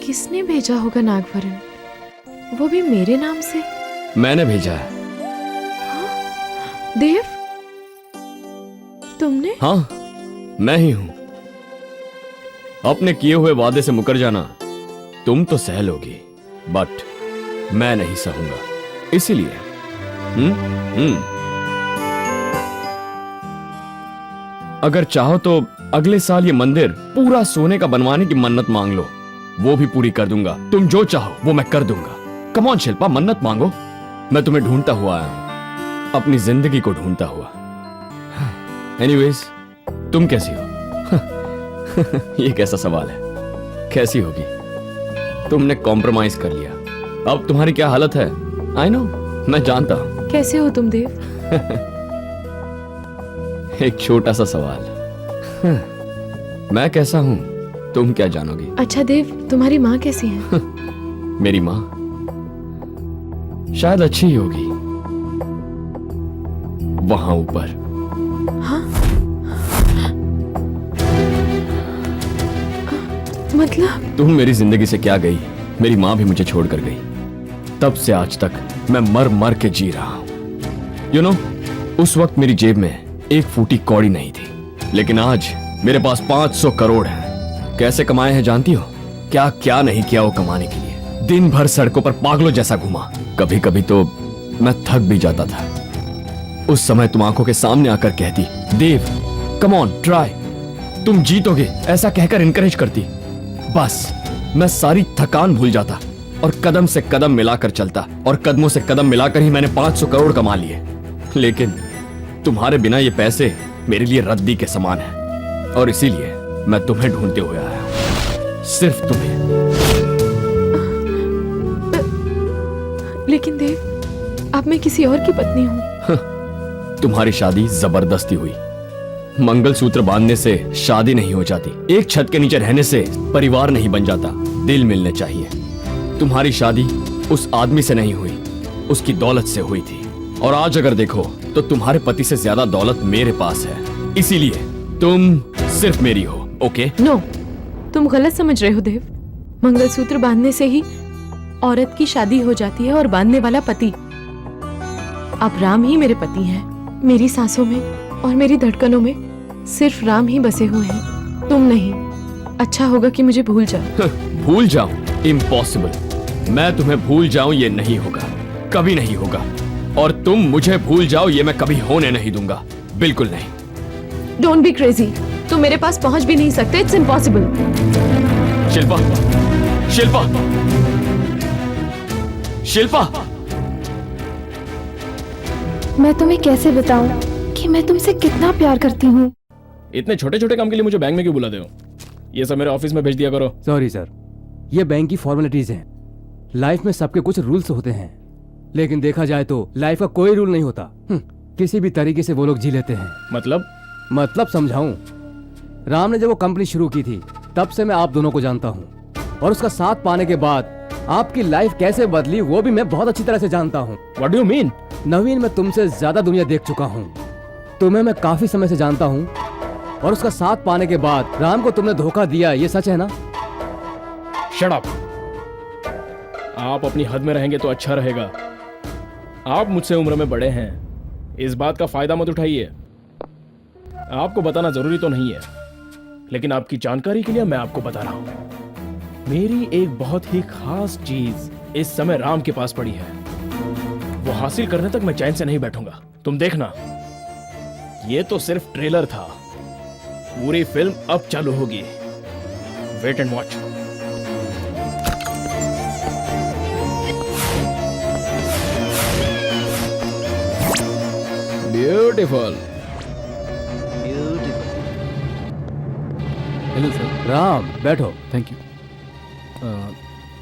किसने भेजा होगा नागवरण? वो भी मेरे नाम से? मैंने भेजा है। देव, तुमने? हाँ, मैं ही हूं। अपने किए हुए वादे से मुकर जाना तुम तो सह लोगी, बट मैं नहीं सहूंगा। इसीलिए अगर चाहो तो अगले साल ये मंदिर पूरा सोने का बनवाने की मन्नत मांग लो, वो भी पूरी कर दूंगा। तुम जो चाहो वो मैं कर दूंगा। कम ऑन शिल्पा, मन्नत मांगो। मैं तुम्हें ढूंढता हुआ आया हूं, अपनी जिंदगी को ढूंढता हुआ। एनीवेज, तुम कैसी हो? ये कैसा सवाल है? कैसी होगी? तुमने कॉम्प्रोमाइज कर लिया। अब तुम्हारी क्या हालत है? आई नो, मैं जानता हूं। कैसे हो तुम देव? एक छोटा सा सवाल। मैं कैसा हूं तुम क्या जानोगी? अच्छा देव, तुम्हारी माँ कैसी है? मेरी माँ शायद अच्छी ही होगी, वहां ऊपर। हाँ? मतलब? तुम मेरी जिंदगी से क्या गई, मेरी माँ भी मुझे छोड़कर गई। तब से आज तक मैं मर मर के जी रहा हूं। यू नो, उस वक्त मेरी जेब में एक फूटी कौड़ी नहीं थी, लेकिन आज मेरे पास 500 करोड़ हैं। कैसे कमाए हैं जानती हो? क्या क्या नहीं किया वो कमाने के लिए। दिन भर सड़कों पर पागलों जैसा घूमा। कभी कभी तो मैं थक भी जाता था। उस समय तुम आंखों के सामने आकर कहती, देव कम ऑन ट्राई, तुम जीतोगे, ऐसा कहकर इनकरेज करती। बस मैं सारी थकान भूल जाता और कदम से कदम मिलाकर चलता, और कदमों से कदम मिलाकर ही मैंने 500 करोड़ कमा लिए। लेकिन तुम्हारे बिना ये पैसे मेरे लिए रद्दी के समान है, और इसीलिए मैं तुम्हें ढूंढते हुए आया हूं, सिर्फ तुम्हें। लेकिन देव, अब मैं किसी और की पत्नी हूँ। तुम्हारी शादी जबरदस्ती हुई। मंगलसूत्र बांधने से शादी नहीं हो जाती, एक छत के नीचे रहने से परिवार नहीं बन जाता, दिल मिलने चाहिए। तुम्हारी शादी उस आदमी से नहीं हुई, उसकी दौलत से हुई थी। और आज अगर देखो तो तुम्हारे पति से ज्यादा दौलत मेरे पास है, इसीलिए तुम सिर्फ मेरी हो। ओके? नो, तुम गलत समझ रहे हो देव। मंगलसूत्र बांधने से ही औरत की शादी हो जाती है और बांधने वाला पति। अब राम ही मेरे पति हैं। मेरी सांसों में और मेरी धड़कनों में सिर्फ राम ही बसे हुए हैं, तुम नहीं। अच्छा होगा कि मुझे भूल जाओ। भूल जाऊं? इम्पॉसिबल। मैं तुम्हें भूल जाऊं ये नहीं होगा, कभी नहीं होगा। और तुम मुझे भूल जाओ ये मैं कभी होने नहीं दूंगा, बिल्कुल नहीं। Don't be crazy. तुम मेरे पास पहुंच भी नहीं सकते। It's impossible. शिल्पा, शिल्पा, शिल्पा, मैं तुम्हें कैसे बताऊं कि मैं तुमसे कितना प्यार करती हूँ। इतने छोटे छोटे काम के लिए मुझे बैंक में क्यों बुलाते हो? ये सब मेरे ऑफिस में भेज दिया करो। सॉरी सर, ये बैंक की फॉर्मेलिटीज हैं। लाइफ में सबके कुछ रूल्स होते हैं, लेकिन देखा जाए तो लाइफ का कोई रूल नहीं होता। किसी भी तरीके से वो लोग जी लेते हैं। मतलब समझाऊं? राम ने जब वो कंपनी शुरू की थी तब से मैं आप दोनों को जानता हूँ, और उसका साथ पाने के बाद आपकी लाइफ कैसे बदली वो भी मैं बहुत अच्छी तरह से जानता हूँ। What do you mean? नवीन, मैं तुमसे ज्यादा दुनिया देख चुका हूँ। तुम्हें मैं काफी समय से जानता हूँ, और उसका साथ पाने के बाद राम को तुमने धोखा दिया, ये सच है ना? Shut up. आप अपनी हद में रहेंगे तो अच्छा रहेगा। आप मुझसे उम्र में बड़े हैं, इस बात का फायदा मत उठाइए। आपको बताना जरूरी तो नहीं है, लेकिन आपकी जानकारी के लिए मैं आपको बता रहा हूं। मेरी एक बहुत ही खास चीज इस समय राम के पास पड़ी है, वो हासिल करने तक मैं चैन से नहीं बैठूंगा। तुम देखना, ये तो सिर्फ ट्रेलर था, पूरी फिल्म अब चालू होगी। Wait and watch. Beautiful. Hello sir. Ram, बैठो। Thank you.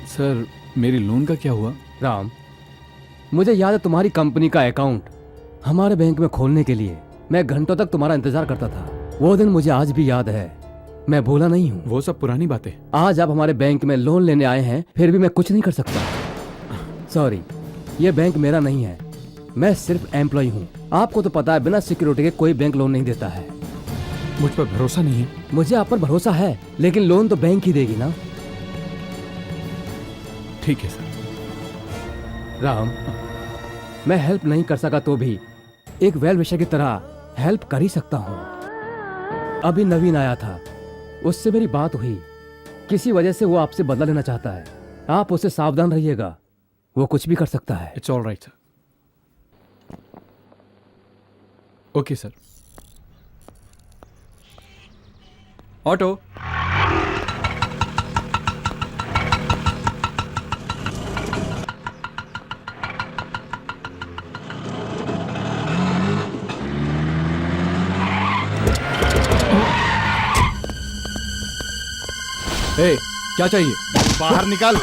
सर, मेरी लोन का क्या हुआ? राम, मुझे याद है तुम्हारी कंपनी का अकाउंट हमारे बैंक में खोलने के लिए मैं घंटों तक तुम्हारा इंतजार करता था। वो दिन मुझे आज भी याद है, मैं भूला नहीं हूँ। वो सब पुरानी बातें। आज आप हमारे बैंक में लोन लेने आए हैं, फिर भी मैं कुछ नहीं कर सकता। सॉरी, ये बैंक मेरा नहीं है, मैं सिर्फ एम्प्लॉय हूँ। आपको तो पता है, बिना सिक्योरिटी के कोई बैंक लोन नहीं देता है। मुझ पर भरोसा नहीं है? मुझे आप पर भरोसा है, लेकिन लोन तो बैंक ही देगी ना। ठीक है सर। राम, मैं हेल्प नहीं कर सका तो भी एक वेल विशर की तरह हेल्प कर ही सकता हूँ। अभी नवीन आया था, उससे मेरी बात हुई, किसी वजह से वो आपसे बदला लेना चाहता है। आप उससे सावधान रहिएगा, वो कुछ भी कर सकता है। It's all right sir. Okay sir. Auto. क्या चाहिए? बाहर निकाल।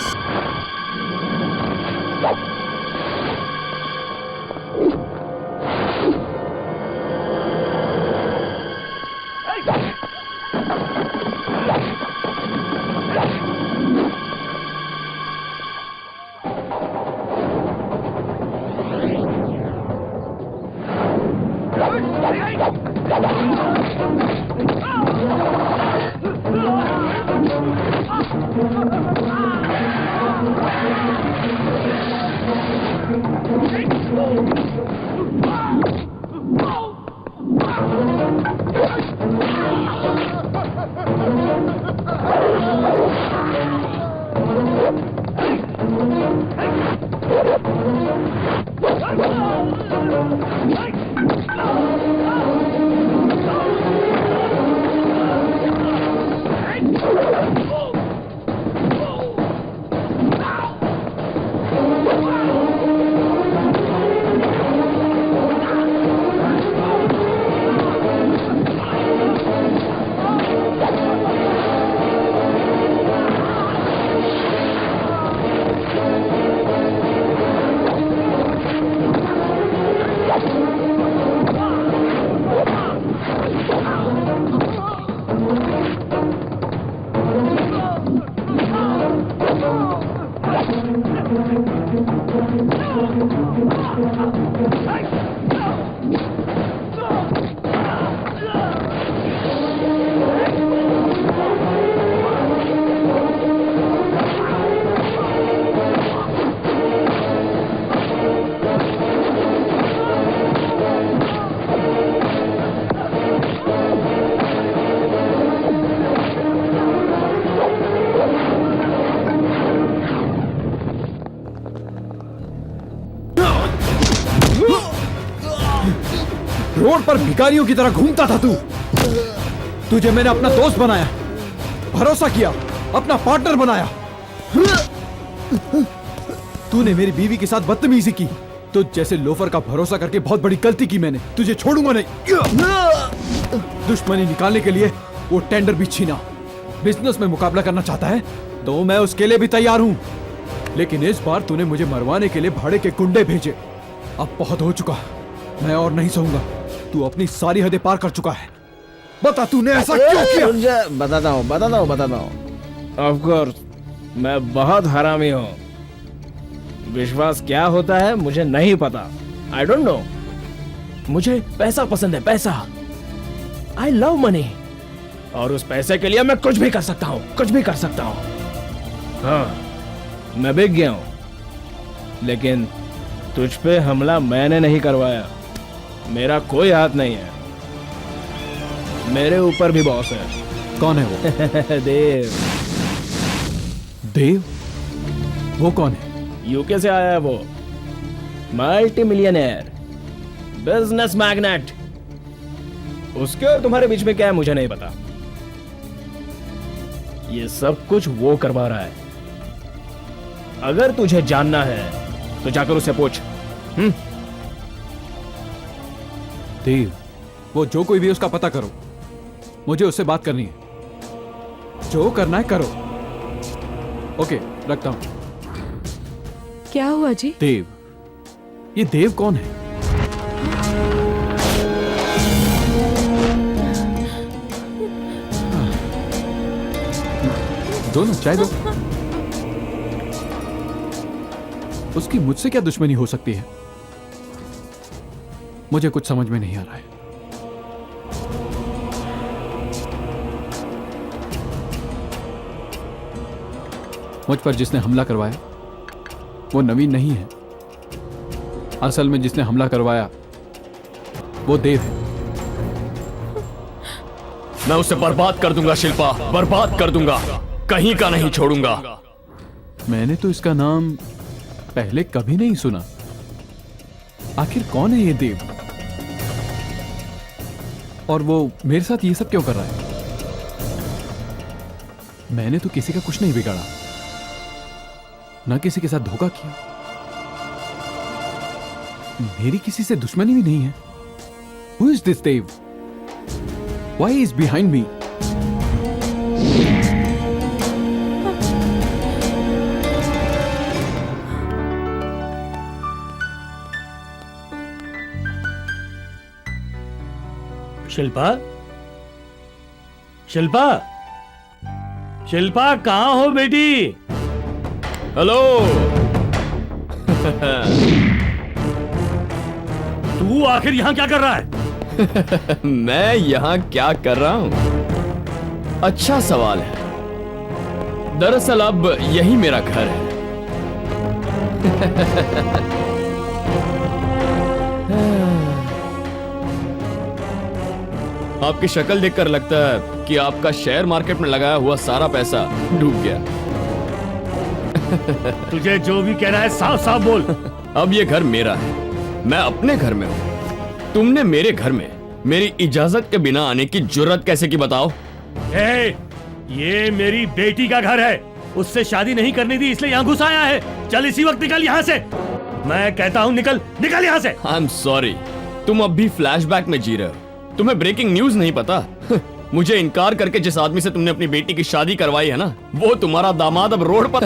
रोड पर भिखारियों की तरह घूमता था तू। तुझे मैंने अपना दोस्त बनाया, भरोसा किया, अपना पार्टनर बनाया। तूने मेरी बीवी के साथ बदतमीजी की। तुझ जैसे लोफर का भरोसा करके बहुत बड़ी गलती की मैंने। तुझे छोड़ूंगा नहीं। दुश्मनी निकालने के लिए वो टेंडर भी छीना। बिजनेस में मुकाबला करना चाहता है तो मैं उसके लिए भी तैयार हूं, लेकिन इस बार तूने मुझे मरवाने के लिए भाड़े के गुंडे भेजे। अब बहुत हो चुका, मैं और नहीं सहूंगा। तू अपनी सारी हदें पार कर चुका है। बता तूने ऐसा क्यों किया? बताता हूँ। ऑफ कोर्स मैं बहुत हरामी हूँ। विश्वास क्या होता है मुझे नहीं पता। I don't know. मुझे पैसा पसंद है, पैसा। I love money. और उस पैसे के लिए मैं कुछ भी कर सकता हूँ। हाँ, मैं बिक गया हूँ, लेकिन तुझ पे हमला मैंने नहीं करवाया। मेरा कोई हाथ नहीं है। मेरे ऊपर भी बॉस है। कौन है वो? देव। देव? वो कौन है? यूके से आया है वो। Multi millionaire, business magnet. उसके और तुम्हारे बीच में क्या है मुझे नहीं पता। ये सब कुछ वो करवा रहा है। अगर तुझे जानना है तो जाकर उससे पूछ। देव, वो जो कोई भी उसका पता करो। मुझे उससे बात करनी है। जो करना है करो। ओके, रखता हूं। क्या हुआ जी? देव? ये देव कौन है? दो ना, चाय दो। उसकी मुझसे क्या दुश्मनी हो सकती है? मुझे कुछ समझ में नहीं आ रहा है। मुझ पर जिसने हमला करवाया वो नवीन नहीं है। असल में जिसने हमला करवाया वो देव है। मैं उसे बर्बाद कर दूंगा शिल्पा, बर्बाद कर दूंगा, कहीं का नहीं छोड़ूंगा। मैंने तो इसका नाम पहले कभी नहीं सुना। आखिर कौन है ये देव? और वो मेरे साथ ये सब क्यों कर रहा है? मैंने तो किसी का कुछ नहीं बिगाड़ा, ना किसी के साथ धोखा किया। मेरी किसी से दुश्मनी भी नहीं है। Who is this Dev? Why is he behind me? Shilpa, Shilpa, Shilpa कहाँ हो बेटी? हेलो। तू आखिर यहाँ क्या कर रहा है? मैं यहाँ क्या कर रहा हूँ? अच्छा सवाल है। दरअसल अब यही मेरा घर है। आपकी शक्ल देखकर लगता है कि आपका शेयर मार्केट में लगाया हुआ सारा पैसा डूब गया। तुझे जो भी कहना है साफ साफ बोल। अब ये घर मेरा है, मैं अपने घर में हूँ। तुमने मेरे घर में मेरी इजाजत के बिना आने की जुर्रत कैसे की बताओ? ये मेरी बेटी का घर है। उससे शादी नहीं करनी थी इसलिए यहाँ घुस आया है। चल इसी वक्त निकल यहाँ से। मैं कहता हूँ निकल, निकल यहाँ से। आई एम सॉरी, तुम अब भी फ्लैशबैक में जी रहे हो। तुम्हें ब्रेकिंग न्यूज नहीं पता? मुझे इनकार करके जिस आदमी से तुमने अपनी बेटी की शादी करवाई है ना, वो तुम्हारा दामाद अब रोड पर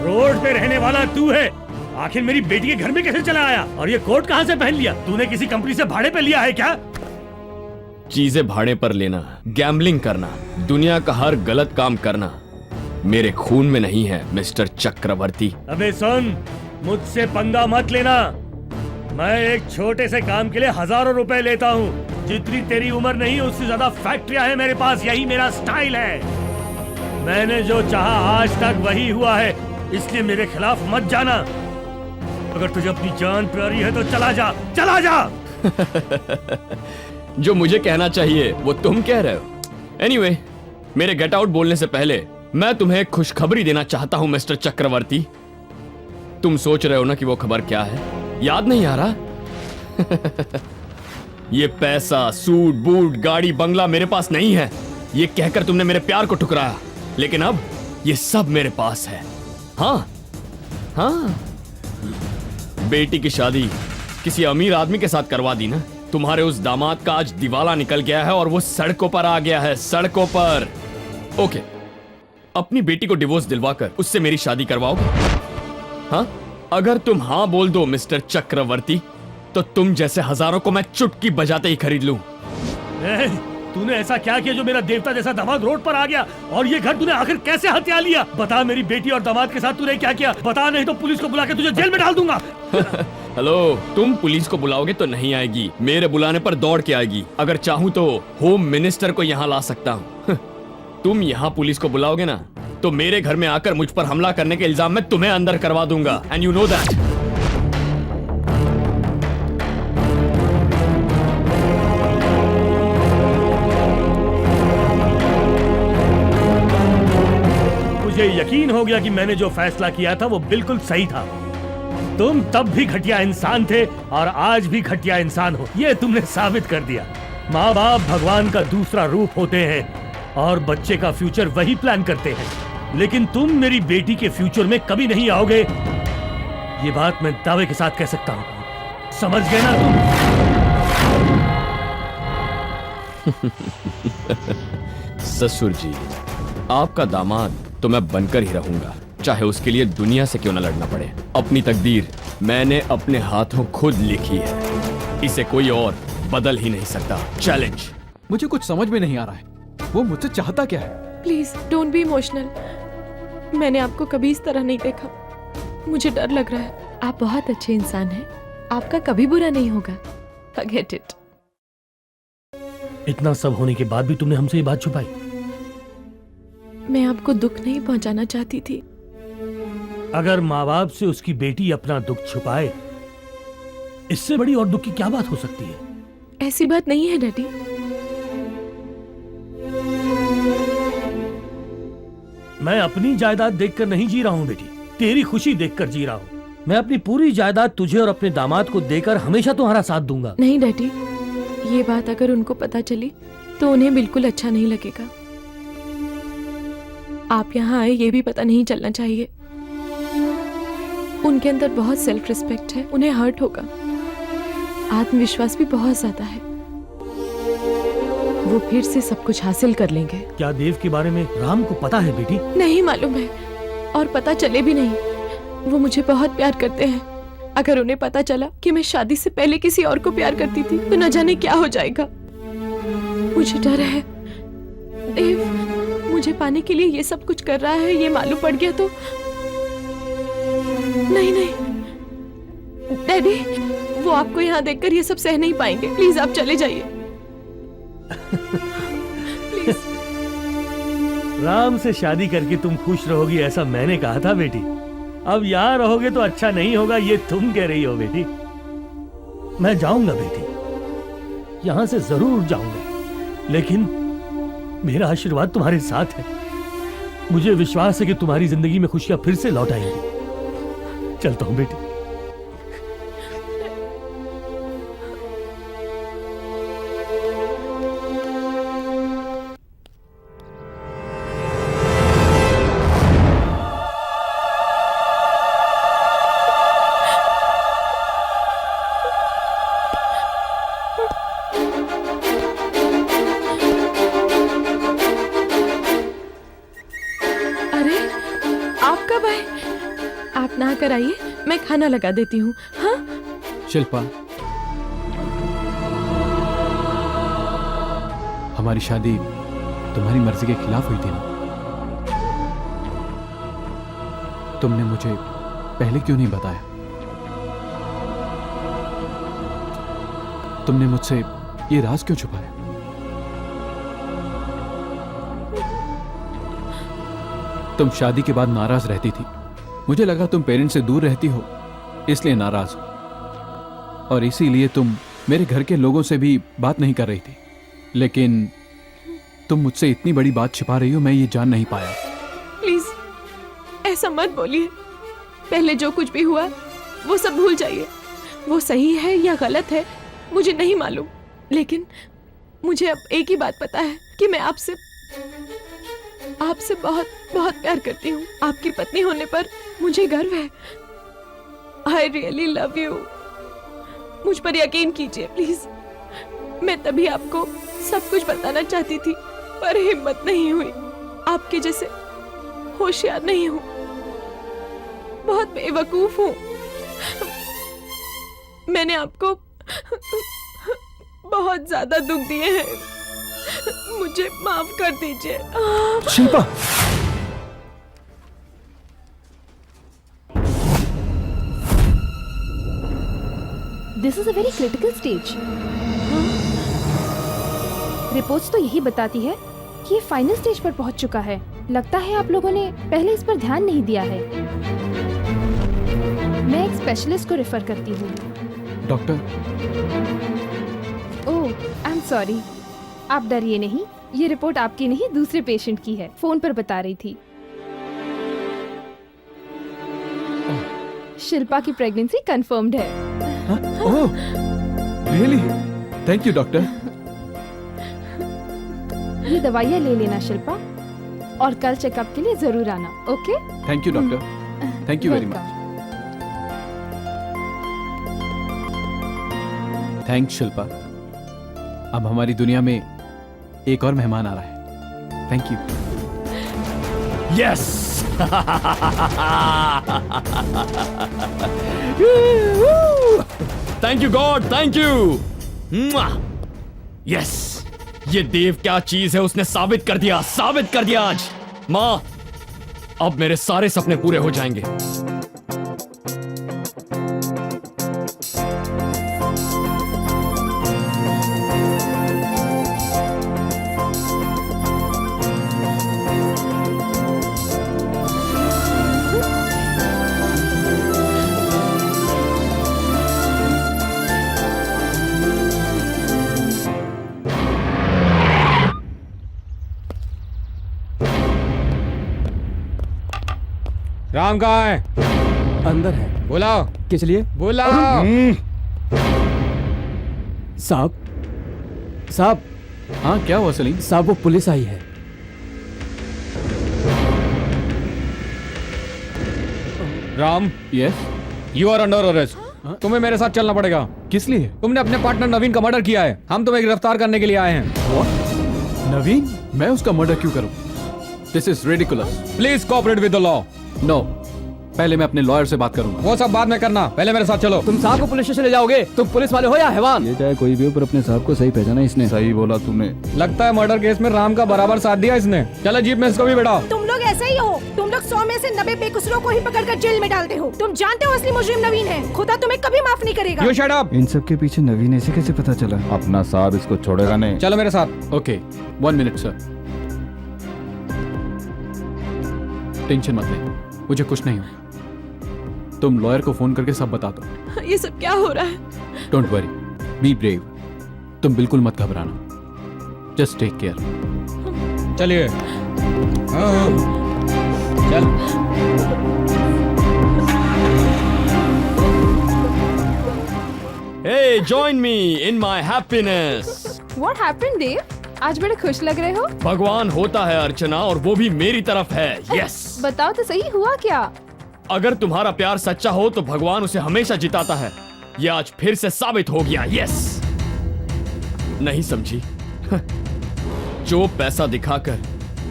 रोड पे रहने वाला तू है। आखिर मेरी बेटी के घर में कैसे चला आया? और ये कोट कहाँ से पहन लिया? तूने किसी कंपनी से भाड़े पे लिया है क्या? चीजें भाड़े पर लेना, गैम्बलिंग करना, दुनिया का हर गलत काम करना, मेरे खून में नहीं है मिस्टर चक्रवर्ती। अबे सुन, मुझसे पंगा मत लेना। मैं एक छोटे से काम के लिए हजारों रुपए लेता हूँ। जितनी तेरी उम्र नहीं उससे ज्यादा फैक्ट्रियां हैं मेरे पास, यही मेरा स्टाइल है। मैंने जो चाहा आज तक वही हुआ है, इसलिए मेरे खिलाफ मत जाना। अगर तुझे अपनी जान प्यारी है तो चला जा, चला जा। जो मुझे कहना चाहिए वो तुम कह रहे हो। एनीवे, मेरे गेट आउट बोलने से पहले मैं तुम्हें एक खुशखबरी देना चाहता हूं मिस्टर चक्रवर्ती। तुम सोच रहे हो ना कि वो खबर क्या है? याद नहीं आ रहा? ये पैसा, सूट बूट, गाड़ी, बंगला मेरे पास नहीं है। ये कहकर तुमने मेरे प्यार को ठुकराया, लेकिन अब ये सब मेरे पास है। हाँ हाँ, बेटी की शादी किसी अमीर आदमी के साथ करवा दी ना। तुम्हारे उस दामाद का आज दिवाला निकल गया है और वो सड़कों पर आ गया है, सड़कों पर। ओके, अपनी बेटी को डिवोर्स दिलवाकर उससे मेरी शादी करवाओगे? हाँ, अगर तुम हाँ बोल दो मिस्टर चक्रवर्ती, तो तुम जैसे हजारों को मैं चुटकी बजाते ही खरीद लूं। तूने ऐसा क्या किया जो मेरा देवता जैसा दामाद रोड पर आ गया? और ये घर तूने आखिर कैसे हथिया लिया? बता, मेरी बेटी और दामाद के साथ तूने क्या किया? बता, नहीं तो पुलिस को बुला के तुझे जेल में डाल दूंगा। हेलो, तुम पुलिस को बुलाओगे तो नहीं आएगी, मेरे बुलाने पर दौड़ के आएगी। अगर चाहूं तो होम मिनिस्टर को यहाँ ला सकता हूँ। तुम यहाँ पुलिस को बुलाओगे ना, तो मेरे घर में आकर मुझ पर हमला करने के इल्जाम में तुम्हें अंदर करवा दूंगा। And you know that. मुझे यकीन हो गया कि मैंने जो फैसला किया था वो बिल्कुल सही था। तुम तब भी घटिया इंसान थे और आज भी घटिया इंसान हो, ये तुमने साबित कर दिया। माँ बाप भगवान का दूसरा रूप होते हैं और बच्चे का फ्यूचर वही प्लान करते हैं, लेकिन तुम मेरी बेटी के फ्यूचर में कभी नहीं आओगे, ये बात मैं दावे के साथ कह सकता हूँ। समझ गए ना तुम? ससुर जी, आपका दामाद तो मैं बनकर ही रहूंगा, चाहे उसके लिए दुनिया से क्यों न लड़ना पड़े। अपनी तकदीर मैंने अपने हाथों खुद लिखी है, इसे कोई और बदल ही नहीं सकता। चैलेंज। मुझे कुछ समझ में नहीं आ रहा है, वो मुझसे चाहता क्या है? Please don't be emotional. मैंने आपको कभी इस तरह नहीं देखा, मुझे डर लग रहा है। आप बहुत अच्छे इंसान हैं, आपका कभी बुरा नहीं होगा। Forget it. इतना सब होने के बाद भी तुमने हमसे ये बात छुपाई? मैं आपको दुख नहीं पहुंचाना चाहती थी। अगर माँ बाप से उसकी बेटी अपना दुख छुपाए, इससे बड़ी और दुख की क्या बात हो सकती है? ऐसी बात नहीं है डैडी। मैं अपनी जायदाद देखकर नहीं जी रहा हूँ बेटी, तेरी खुशी देखकर जी रहा हूँ। मैं अपनी पूरी जायदाद तुझे और अपने दामाद को देकर हमेशा तुम्हारा साथ दूंगा। नहीं डैडी, ये बात अगर उनको पता चली तो उन्हें बिल्कुल अच्छा नहीं लगेगा। आप यहाँ आए ये भी पता नहीं चलना चाहिए। उनके अंदर बहुत सेल्फ रिस्पेक्ट है, उन्हें हर्ट होगा। आत्मविश्वास भी बहुत ज्यादा है, वो फिर से सब कुछ हासिल कर लेंगे। क्या देव के बारे में राम को पता है बेटी? नहीं मालूम है, और पता चले भी नहीं। वो मुझे बहुत प्यार करते हैं। अगर उन्हें पता चला कि मैं शादी से पहले किसी और को प्यार करती थी तो न जाने क्या हो जाएगा। मुझे डर है देव मुझे पाने के लिए ये सब कुछ कर रहा है, ये मालूम पड़ गया तो। नहीं नहीं डैडी, वो आपको यहाँ देखकर ये सब सह नहीं पाएंगे। प्लीज आप चले जाइए। प्लीज। राम से शादी करके तुम खुश रहोगी ऐसा मैंने कहा था बेटी। अब यहाँ रहोगे तो अच्छा नहीं होगा, ये तुम कह रही हो बेटी। मैं जाऊंगा बेटी, यहाँ से जरूर जाऊंगा, लेकिन मेरा आशीर्वाद तुम्हारे साथ है। मुझे विश्वास है कि तुम्हारी जिंदगी में खुशियां फिर से लौट आएंगी। चलता हूं बेटी। आप ना कराइए, मैं खाना लगा देती हूँ। हाँ शिल्पा, हमारी शादी तुम्हारी मर्जी के खिलाफ हुई थी ना? तुमने मुझे पहले क्यों नहीं बताया? तुमने मुझसे ये राज क्यों छुपाया? तुम शादी के बाद नाराज रहती थी। मुझे लगा तुम पेरेंट्स से दूर रहती हो, इसलिए नाराज हो, और इसीलिए तुम मेरे घर के लोगों से भी बात नहीं कर रही थी। लेकिन तुम मुझसे इतनी बड़ी बात छिपा रही हो, मैं ये जान नहीं पाया। प्लीज ऐसा मत बोलिए। पहले जो कुछ भी हुआ वो सब भूल जाइए। वो सही है या गलत है मुझे नहीं मालूम, लेकिन मुझे अब एक ही बात पता है कि मैं आपसे बहुत बहुत प्यार करती हूँ। आपकी पत्नी होने पर मुझे गर्व है। I really love you. मुझ पर यकीन कीजिए प्लीज। मैं तभी आपको सब कुछ बताना चाहती थी, पर हिम्मत नहीं हुई। आपके जैसे होशियार नहीं हूँ, बहुत बेवकूफ हूँ। मैंने आपको बहुत ज्यादा दुख दिए हैं, मुझे माफ कर दीजिए। Shilpa, this is a very critical stage. Reports तो यही बताती है कि ये फाइनल स्टेज पर पहुंच चुका है। लगता है आप लोगों ने पहले इस पर ध्यान नहीं दिया है। मैं एक स्पेशलिस्ट को रेफर करती हूँ। Doctor, oh I am sorry. आप डरिए नहीं, ये रिपोर्ट आपकी नहीं दूसरे पेशेंट की है। फोन पर बता रही थी। शिल्पा की प्रेगनेंसी कंफर्म्ड है। Oh really? Thank you doctor. ये दवाइयाँ ले लेना शिल्पा, और कल चेकअप के लिए जरूर आना। Okay? Thank you doctor, thank you very much. Thanks Shilpa. अब हमारी दुनिया में एक और मेहमान आ रहा है। Thank you. Yes thank you God, thank you. Yes, ये देव क्या चीज है, उसने साबित कर दिया आज। माँ, अब मेरे सारे सपने पूरे हो जाएंगे। राम कहाँ है? अंदर है। बुलाओ। किस लिए? बुलाओ। साहब, साहब। हाँ क्या हुआ सलीम? साहब वो पुलिस आई है। Ram, yes, you are under arrest. तुम्हें मेरे साथ चलना पड़ेगा। किस लिए? तुमने अपने पार्टनर नवीन का मर्डर किया है। हम तुम्हें गिरफ्तार करने के लिए आए हैं। नवीन? मैं उसका मर्डर क्यों करूं? This is ridiculous. Please cooperate with the law. No, पहले मैं अपने लॉयर से बात करूंगा। वो सब बाद में करना, पहले मेरे साथ चलो। तुम साहब को पुलिस स्टेशन ले जाओगे? तुम पुलिस वाले हो या हैवान? ये चाहे कोई भी हो, पर अपने साहब को सही पहचाना इसने। सही बोला तूने। लगता है मर्डर केस में राम का बराबर साथ दिया इसने। चलो जीप में इसको भी बैठाओ। तुम लोग ऐसे ही हो। तुम लोग 100 में से 90 बेकसूरों को ही पकड़कर जेल में डालते हो। तुम जानते हो असली मुजरिम नवीन है। खुदा तुम्हें कभी माफ नहीं करेगा। You shut up। इन सब के पीछे नवीन ऐसे कैसे पता चला? अपना साहब इसको छोड़ेगा नहीं। चलो मेरे साथ। Okay, 1 minute sir. टेंशन मत ले, मुझे कुछ नहीं हो। तुम लॉयर को फोन करके सब बता दो। ये सब क्या हो रहा है? Don't worry, be brave. तुम बिल्कुल मत घबराना। Just take care. चलिए। हाँ, चल। Hey, join me in my happiness. What happened, देव? आज बड़े खुश लग रहे हो। भगवान होता है अर्चना, और वो भी मेरी तरफ है। यस। बताओ तो सही, हुआ क्या? अगर तुम्हारा प्यार सच्चा हो तो भगवान उसे हमेशा जिताता है। ये आज फिर से साबित हो गया। यस। नहीं समझी? जो पैसा दिखाकर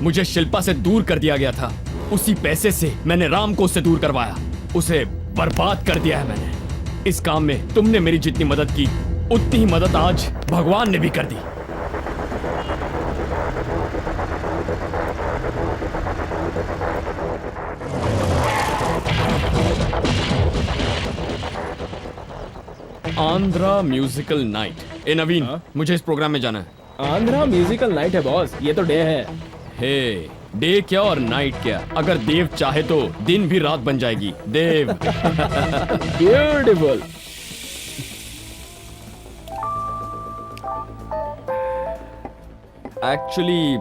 मुझे शिल्पा से दूर कर दिया गया था, उसी पैसे से मैंने राम को उससे दूर करवाया। उसे बर्बाद कर दिया है मैंने। इस काम में तुमने मेरी जितनी मदद की, उतनी ही मदद आज भगवान ने भी कर दी। Andhra musical night. ए नवीन, मुझे इस प्रोग्राम में जाना है। आंध्रा म्यूजिकल नाइट है बॉस, ये तो डे है। हे, डे क्या और नाइट क्या, अगर देव चाहे तो दिन भी रात बन जाएगी। देव। ब्यूटीफुल। एक्चुअली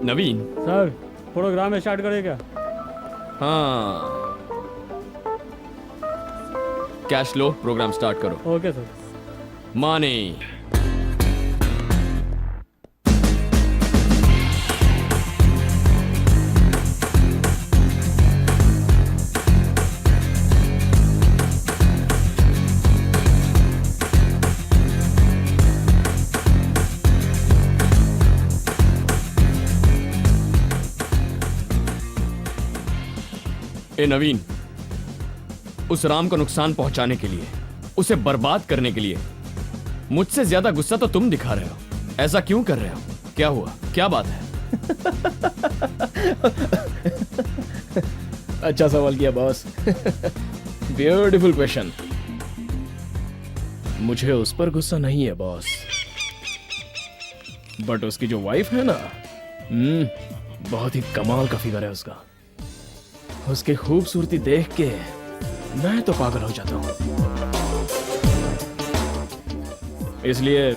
नवीन। सर प्रोग्राम स्टार्ट करेगा? हाँ, कैश लो, प्रोग्राम स्टार्ट करो। Okay sir. मानी। ए नवीन, उस राम को नुकसान पहुंचाने के लिए, उसे बर्बाद करने के लिए मुझसे ज्यादा गुस्सा तो तुम दिखा रहे हो। ऐसा क्यों कर रहे हो? क्या हुआ? क्या बात है? अच्छा सवाल किया बॉस। Beautiful question. मुझे उस पर गुस्सा नहीं है बॉस, बट उसकी जो वाइफ है ना, बहुत ही कमाल का फिगर है उसका। उसकी खूबसूरती देख के मैं तो पागल हो जाता हूं। इसलिए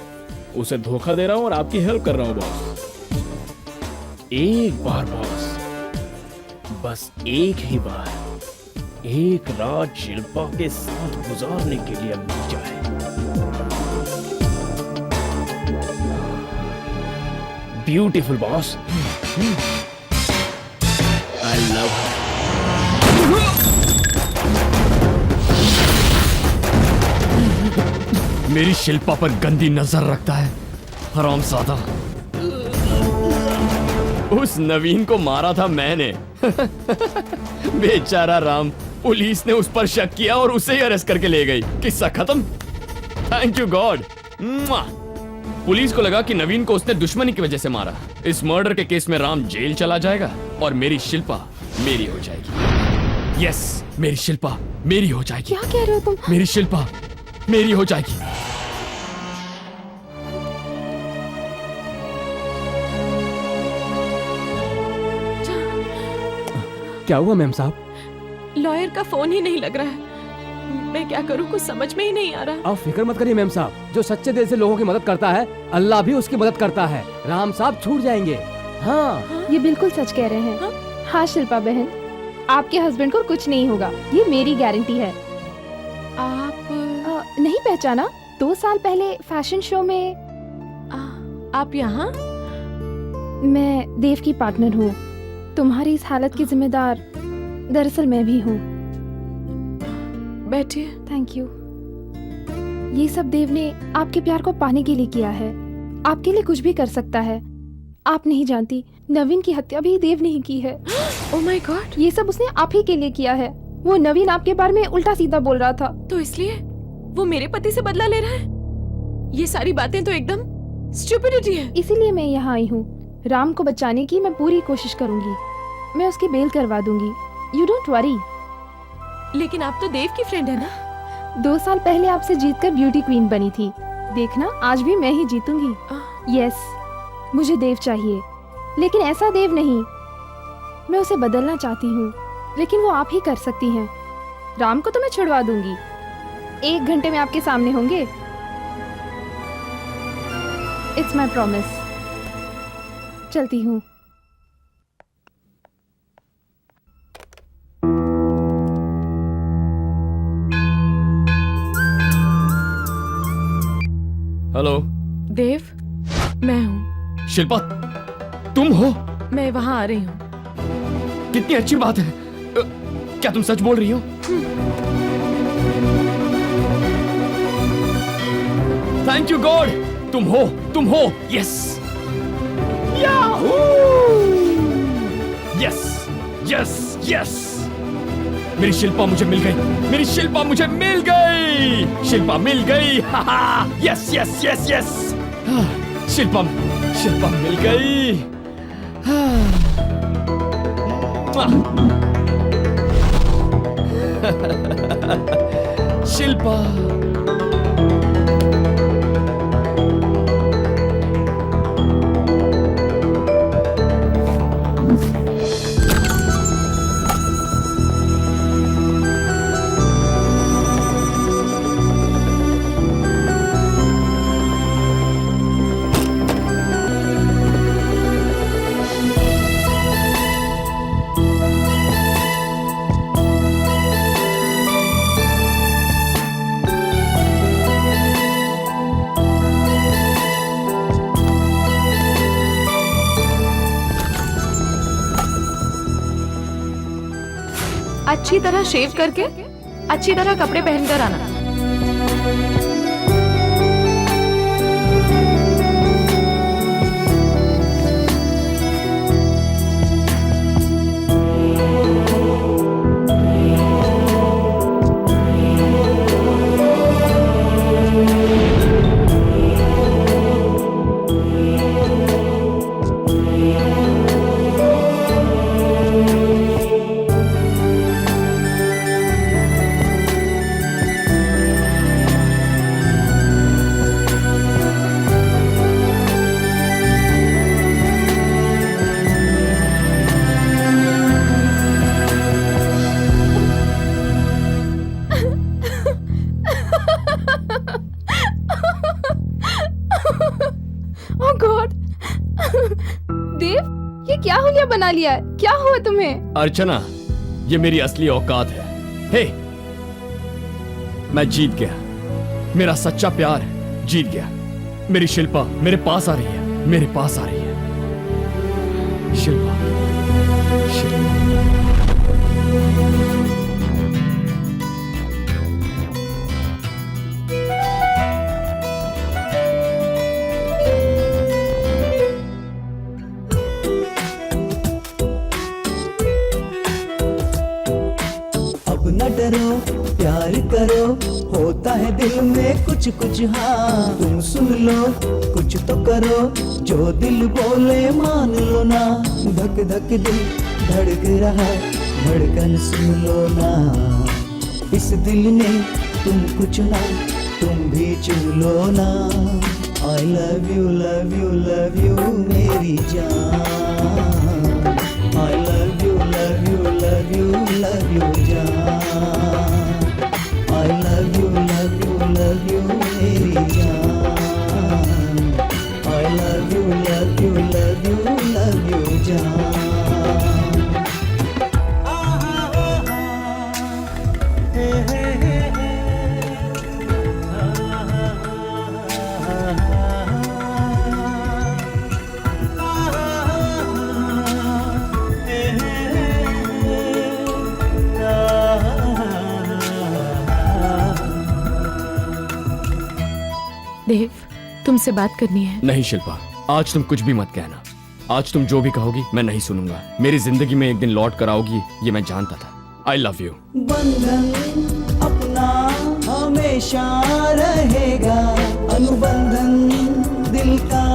उसे धोखा दे रहा हूं और आपकी हेल्प कर रहा हूं बॉस। एक बार बॉस, बस एक ही बार, एक रात शिल्पा के साथ गुजारने के लिए मिल जाए। Beautiful boss. आई लव हर। मेरी शिल्पा पर गंदी नजर रखता है, हरामजादा। उस नवीन को मारा था मैंने। बेचारा राम, पुलिस ने उस पर शक किया और उसे ही अरेस्ट करके ले गई। किस्सा खत्म। Thank you God. पुलिस को लगा कि नवीन को उसने दुश्मनी की वजह से मारा। इस मर्डर के केस में राम जेल चला जाएगा और मेरी शिल्पा मेरी हो जाएगी। यस, मेरी शिल्पा मेरी हो जाएगी। क्या कह रहे हो तुम? मेरी शिल्पा मेरी हो जाएगी। क्या हुआ मैम साहब? लॉयर का फोन ही नहीं लग रहा है। मैं क्या करूं, कुछ समझ में ही नहीं आ रहा। आप फिक्र मत करिए मैम साहब, जो सच्चे दिल से लोगों की मदद करता है, अल्लाह भी उसकी मदद करता है। राम साहब छूट जाएंगे। हाँ, ये बिल्कुल सच कह रहे हैं। हाँ शिल्पा बहन, आपके हस्बैंड को कुछ नहीं होगा, ये मेरी गारंटी है। आप नहीं पहचाना? 2 साल पहले फैशन शो में आप यहाँ? मैं देव की पार्टनर हूँ। तुम्हारी इस हालत की जिम्मेदार दरअसल मैं भी हूँ। बैठिए। Thank you. ये सब देव ने आपके प्यार को पाने के लिए किया है। आपके लिए कुछ भी कर सकता है। आप नहीं जानती, नवीन की हत्या भी देव ने ही की है। Oh my God. ये सब उसने आप ही के लिए किया है। वो नवीन आपके बारे में उल्टा सीधा बोल रहा था। तो इसलिए वो मेरे पति से बदला ले रहा है? ये सारी बातें तो एकदम स्टूपिडिटी है। इसीलिए मैं यहाँ आई हूँ। राम को बचाने की मैं पूरी कोशिश करूंगी। मैं उसकी बेल करवा दूंगी। You don't worry. लेकिन आप तो देव की फ्रेंड है ना? 2 साल पहले आपसे जीतकर ब्यूटी क्वीन बनी थी। देखना, आज भी मैं ही जीतूंगी। यस, मुझे देव चाहिए, लेकिन ऐसा देव नहीं। मैं उसे बदलना चाहती हूँ, लेकिन वो आप ही कर सकती हैं। राम को तो मैं छुड़वा दूंगी। 1 घंटे में आपके सामने होंगे। It's my promise. चलती हूँ। हेलो देव, मैं हूँ। शिल्पा, तुम हो? मैं वहाँ आ रही हूँ। कितनी अच्छी बात है। क्या तुम सच बोल रही हो? Thank you God. तुम हो, तुम हो। Yes, yes, yes, yes. मेरी शिल्पा मुझे मिल गई। मेरी शिल्पा मुझे मिल गई। शिल्पा मिल गई। Yes, yes, yes, yes. Shilpa, Shilpa मिल गई। शिल्पा, अच्छी तरह शेव करके अच्छी तरह कपड़े पहनकर आना। ओह गॉड देव, ये क्या हुलिया बना लिया है? क्या हुआ तुम्हें? अर्चना, ये मेरी असली औकात है। हे, मैं जीत गया। मेरा सच्चा प्यार जीत गया। मेरी शिल्पा मेरे पास आ रही है, मेरे पास आ रही है। शिल्पा, शिल्पा। न डरो, प्यार करो, होता है दिल में कुछ कुछ। हाँ तुम सुन लो, कुछ तो करो, जो दिल बोले मान लो ना। धक धक दिल धड़क रहा, धड़कन सुन लो ना। इस दिल ने तुमको चुना, तुम भी चुन लो ना। I love you, love you, love you मेरी जान। I love you, love you, love you, love you जान। I love you, love you, love you मेरी जान। I love you, love you, love you, love you जान। देव, तुमसे बात करनी है। नहीं शिल्पा, आज तुम कुछ भी मत कहना। आज तुम जो भी कहोगी मैं नहीं सुनूंगा। मेरी जिंदगी में एक दिन लौट कर आओगी, ये मैं जानता था। I love you. बंधन अपना हमेशा रहेगा, अनुबंधन दिल का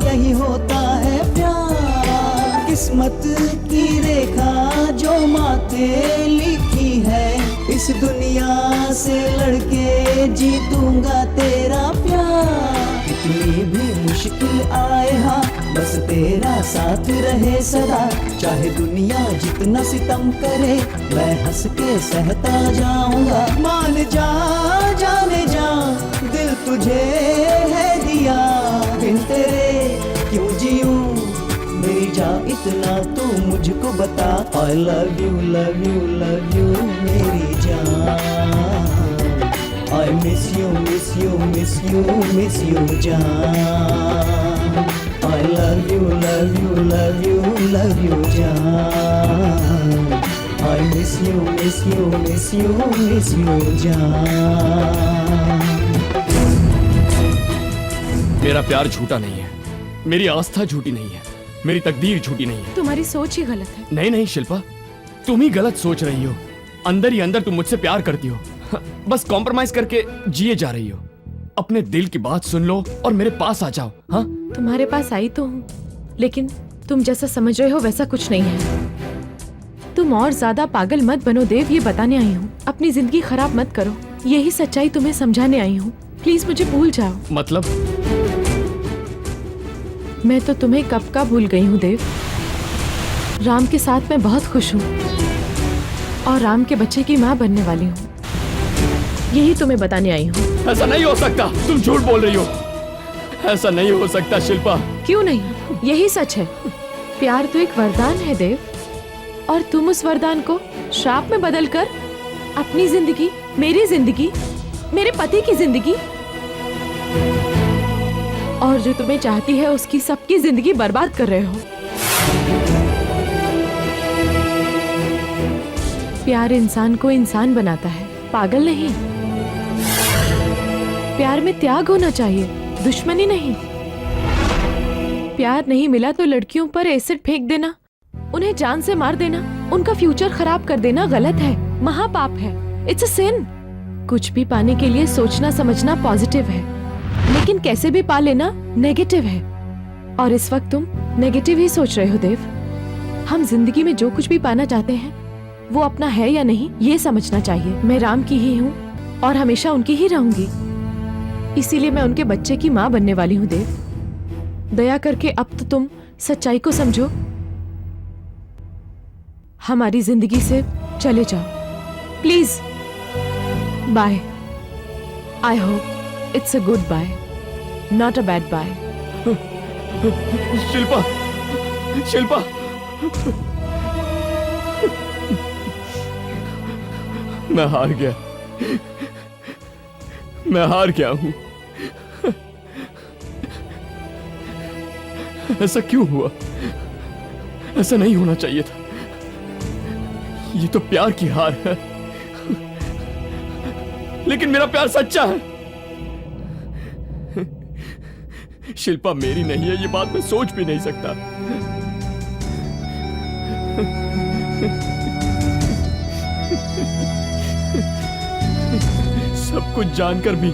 यही होता है प्यार। किस्मत की रेखा जो माथे लिखी है, इस दुनिया से लड़के जीतूंगा तेरा प्यार। कितनी भी मुश्किल आए हाँ, बस तेरा साथ रहे सदा। चाहे दुनिया जितना सितम करे, मैं हंस के सहता जाऊंगा। मान जा, जाने जा, दिल तुझे है दिया। बिन तेरे क्यों जीऊं, मेरी जा इतना तू मुझको बता। I love you, love you, love you मेरी जान। I miss you, miss you, miss you, miss you जान। I love you, love you, love you, love you जान। I miss you, miss you, miss you, miss you जान। मेरा प्यार झूठा नहीं है, मेरी आस्था झूठी नहीं है, मेरी तकदीर झूठी नहीं है। तुम्हारी सोच ही गलत है। नहीं नहीं शिल्पा, तुम ही गलत सोच रही हो। अंदर ही अंदर तुम मुझसे प्यार करती हो, बस कॉम्प्रोमाइज करके जिए जा रही हो। अपने दिल की बात सुन लो और मेरे पास आ जाओ। हाँ, तुम्हारे पास आई तो हूँ, लेकिन तुम जैसा समझ रहे हो वैसा कुछ नहीं है। तुम और ज्यादा पागल मत बनो देव, ये बताने आई हूँ। अपनी जिंदगी खराब मत करो, यही सच्चाई तुम्हें समझाने आई हूँ। प्लीज मुझे भूल जाओ। मतलब? मैं तो तुम्हें कब का भूल गई हूँ देव। राम के साथ मैं बहुत खुश हूँ और राम के बच्चे की माँ बनने वाली हूँ। यही तुम्हें बताने आई हूँ। ऐसा नहीं हो सकता, तुम झूठ बोल रही हो। ऐसा नहीं हो सकता शिल्पा। क्यों नहीं, यही सच है। प्यार तो एक वरदान है देव, और तुम उस वरदान को श्राप में बदलकर अपनी जिंदगी, मेरे पति की जिंदगी और जो तुम्हें चाहती है उसकी सबकी जिंदगी बर्बाद कर रहे हो। प्यार इंसान को इंसान बनाता है, पागल नहीं। प्यार में त्याग होना चाहिए, दुश्मनी नहीं। प्यार नहीं मिला तो लड़कियों पर एसिड फेंक देना, उन्हें जान से मार देना, उनका फ्यूचर खराब कर देना गलत है, महापाप है। इट्स अ सिन। कुछ भी पाने के लिए सोचना समझना पॉजिटिव है, लेकिन कैसे भी पा लेना नेगेटिव है। और इस वक्त तुम नेगेटिव ही सोच रहे हो देव। हम जिंदगी में जो कुछ भी पाना चाहते हैं वो अपना है या नहीं ये समझना चाहिए। मैं राम की ही हूँ और हमेशा उनकी ही रहूंगी, इसीलिए मैं उनके बच्चे की माँ बनने वाली हूँ देव। दया करके अब तो तुम सच्चाई को समझो, हमारी जिंदगी से चले जाओ please. Bye. I hope it's a good bye, not a bad bye. Shilpa, Shilpa, मैं हार गया, मैं हार गया हूं। ऐसा क्यों हुआ? ऐसा नहीं होना चाहिए था। ये तो प्यार की हार है, लेकिन मेरा प्यार सच्चा है। शिल्पा मेरी नहीं है, ये बात मैं सोच भी नहीं सकता। सब कुछ जानकर भी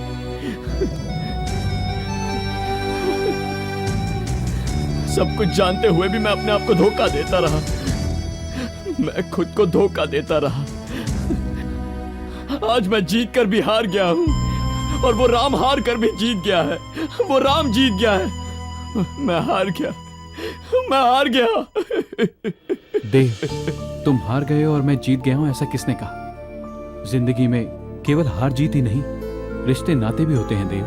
सब कुछ जानते हुए भी मैं अपने आप को धोखा देता रहा। मैं खुद को धोखा देता रहा। आज मैं जीत कर भी हार गया हूं, और वो राम हार कर भी जीत गया है। वो राम जीत गया है, मैं हार गया, मैं हार गया। देव, तुम हार गए और मैं जीत गया हूं ऐसा किसने कहा? जिंदगी में केवल हार जीत ही नहीं, रिश्ते नाते भी होते हैं देव।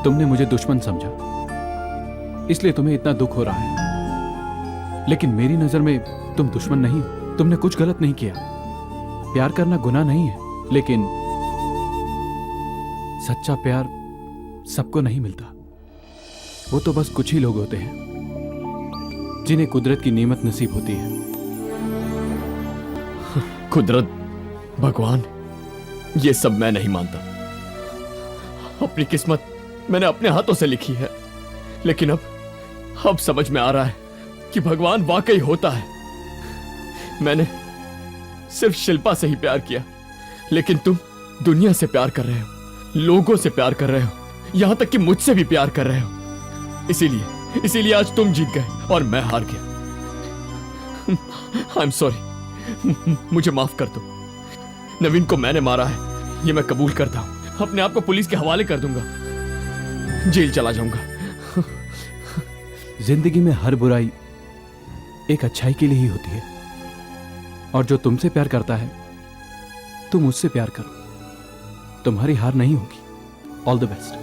तुमने मुझे दुश्मन समझा, इसलिए तुम्हें इतना दुख हो रहा है, लेकिन मेरी नजर में तुम दुश्मन नहीं हो। तुमने कुछ गलत नहीं किया। प्यार करना गुनाह नहीं है, लेकिन सच्चा प्यार सबको नहीं मिलता। वो तो बस कुछ ही लोग होते हैं जिन्हें कुदरत की नेमत नसीब होती है। कुदरत, भगवान, ये सब मैं नहीं मानता। अपनी किस्मत मैंने अपने हाथों से लिखी है, लेकिन अब समझ में आ रहा है कि भगवान वाकई होता है। मैंने सिर्फ शिल्पा से ही प्यार किया, लेकिन तुम दुनिया से प्यार कर रहे हो, लोगों से प्यार कर रहे हो, यहां तक कि मुझसे भी प्यार कर रहे हो। इसीलिए आज तुम जीत गए और मैं हार गया। आई एम सॉरी, मुझे माफ कर दो। नवीन को मैंने मारा है, ये मैं कबूल करता हूं। अपने आप को पुलिस के हवाले कर दूंगा, जेल चला जाऊंगा। जिंदगी में हर बुराई एक अच्छाई के लिए ही होती है, और जो तुमसे प्यार करता है तुम उससे प्यार करो। तुम्हारी हार नहीं होगी। All the best.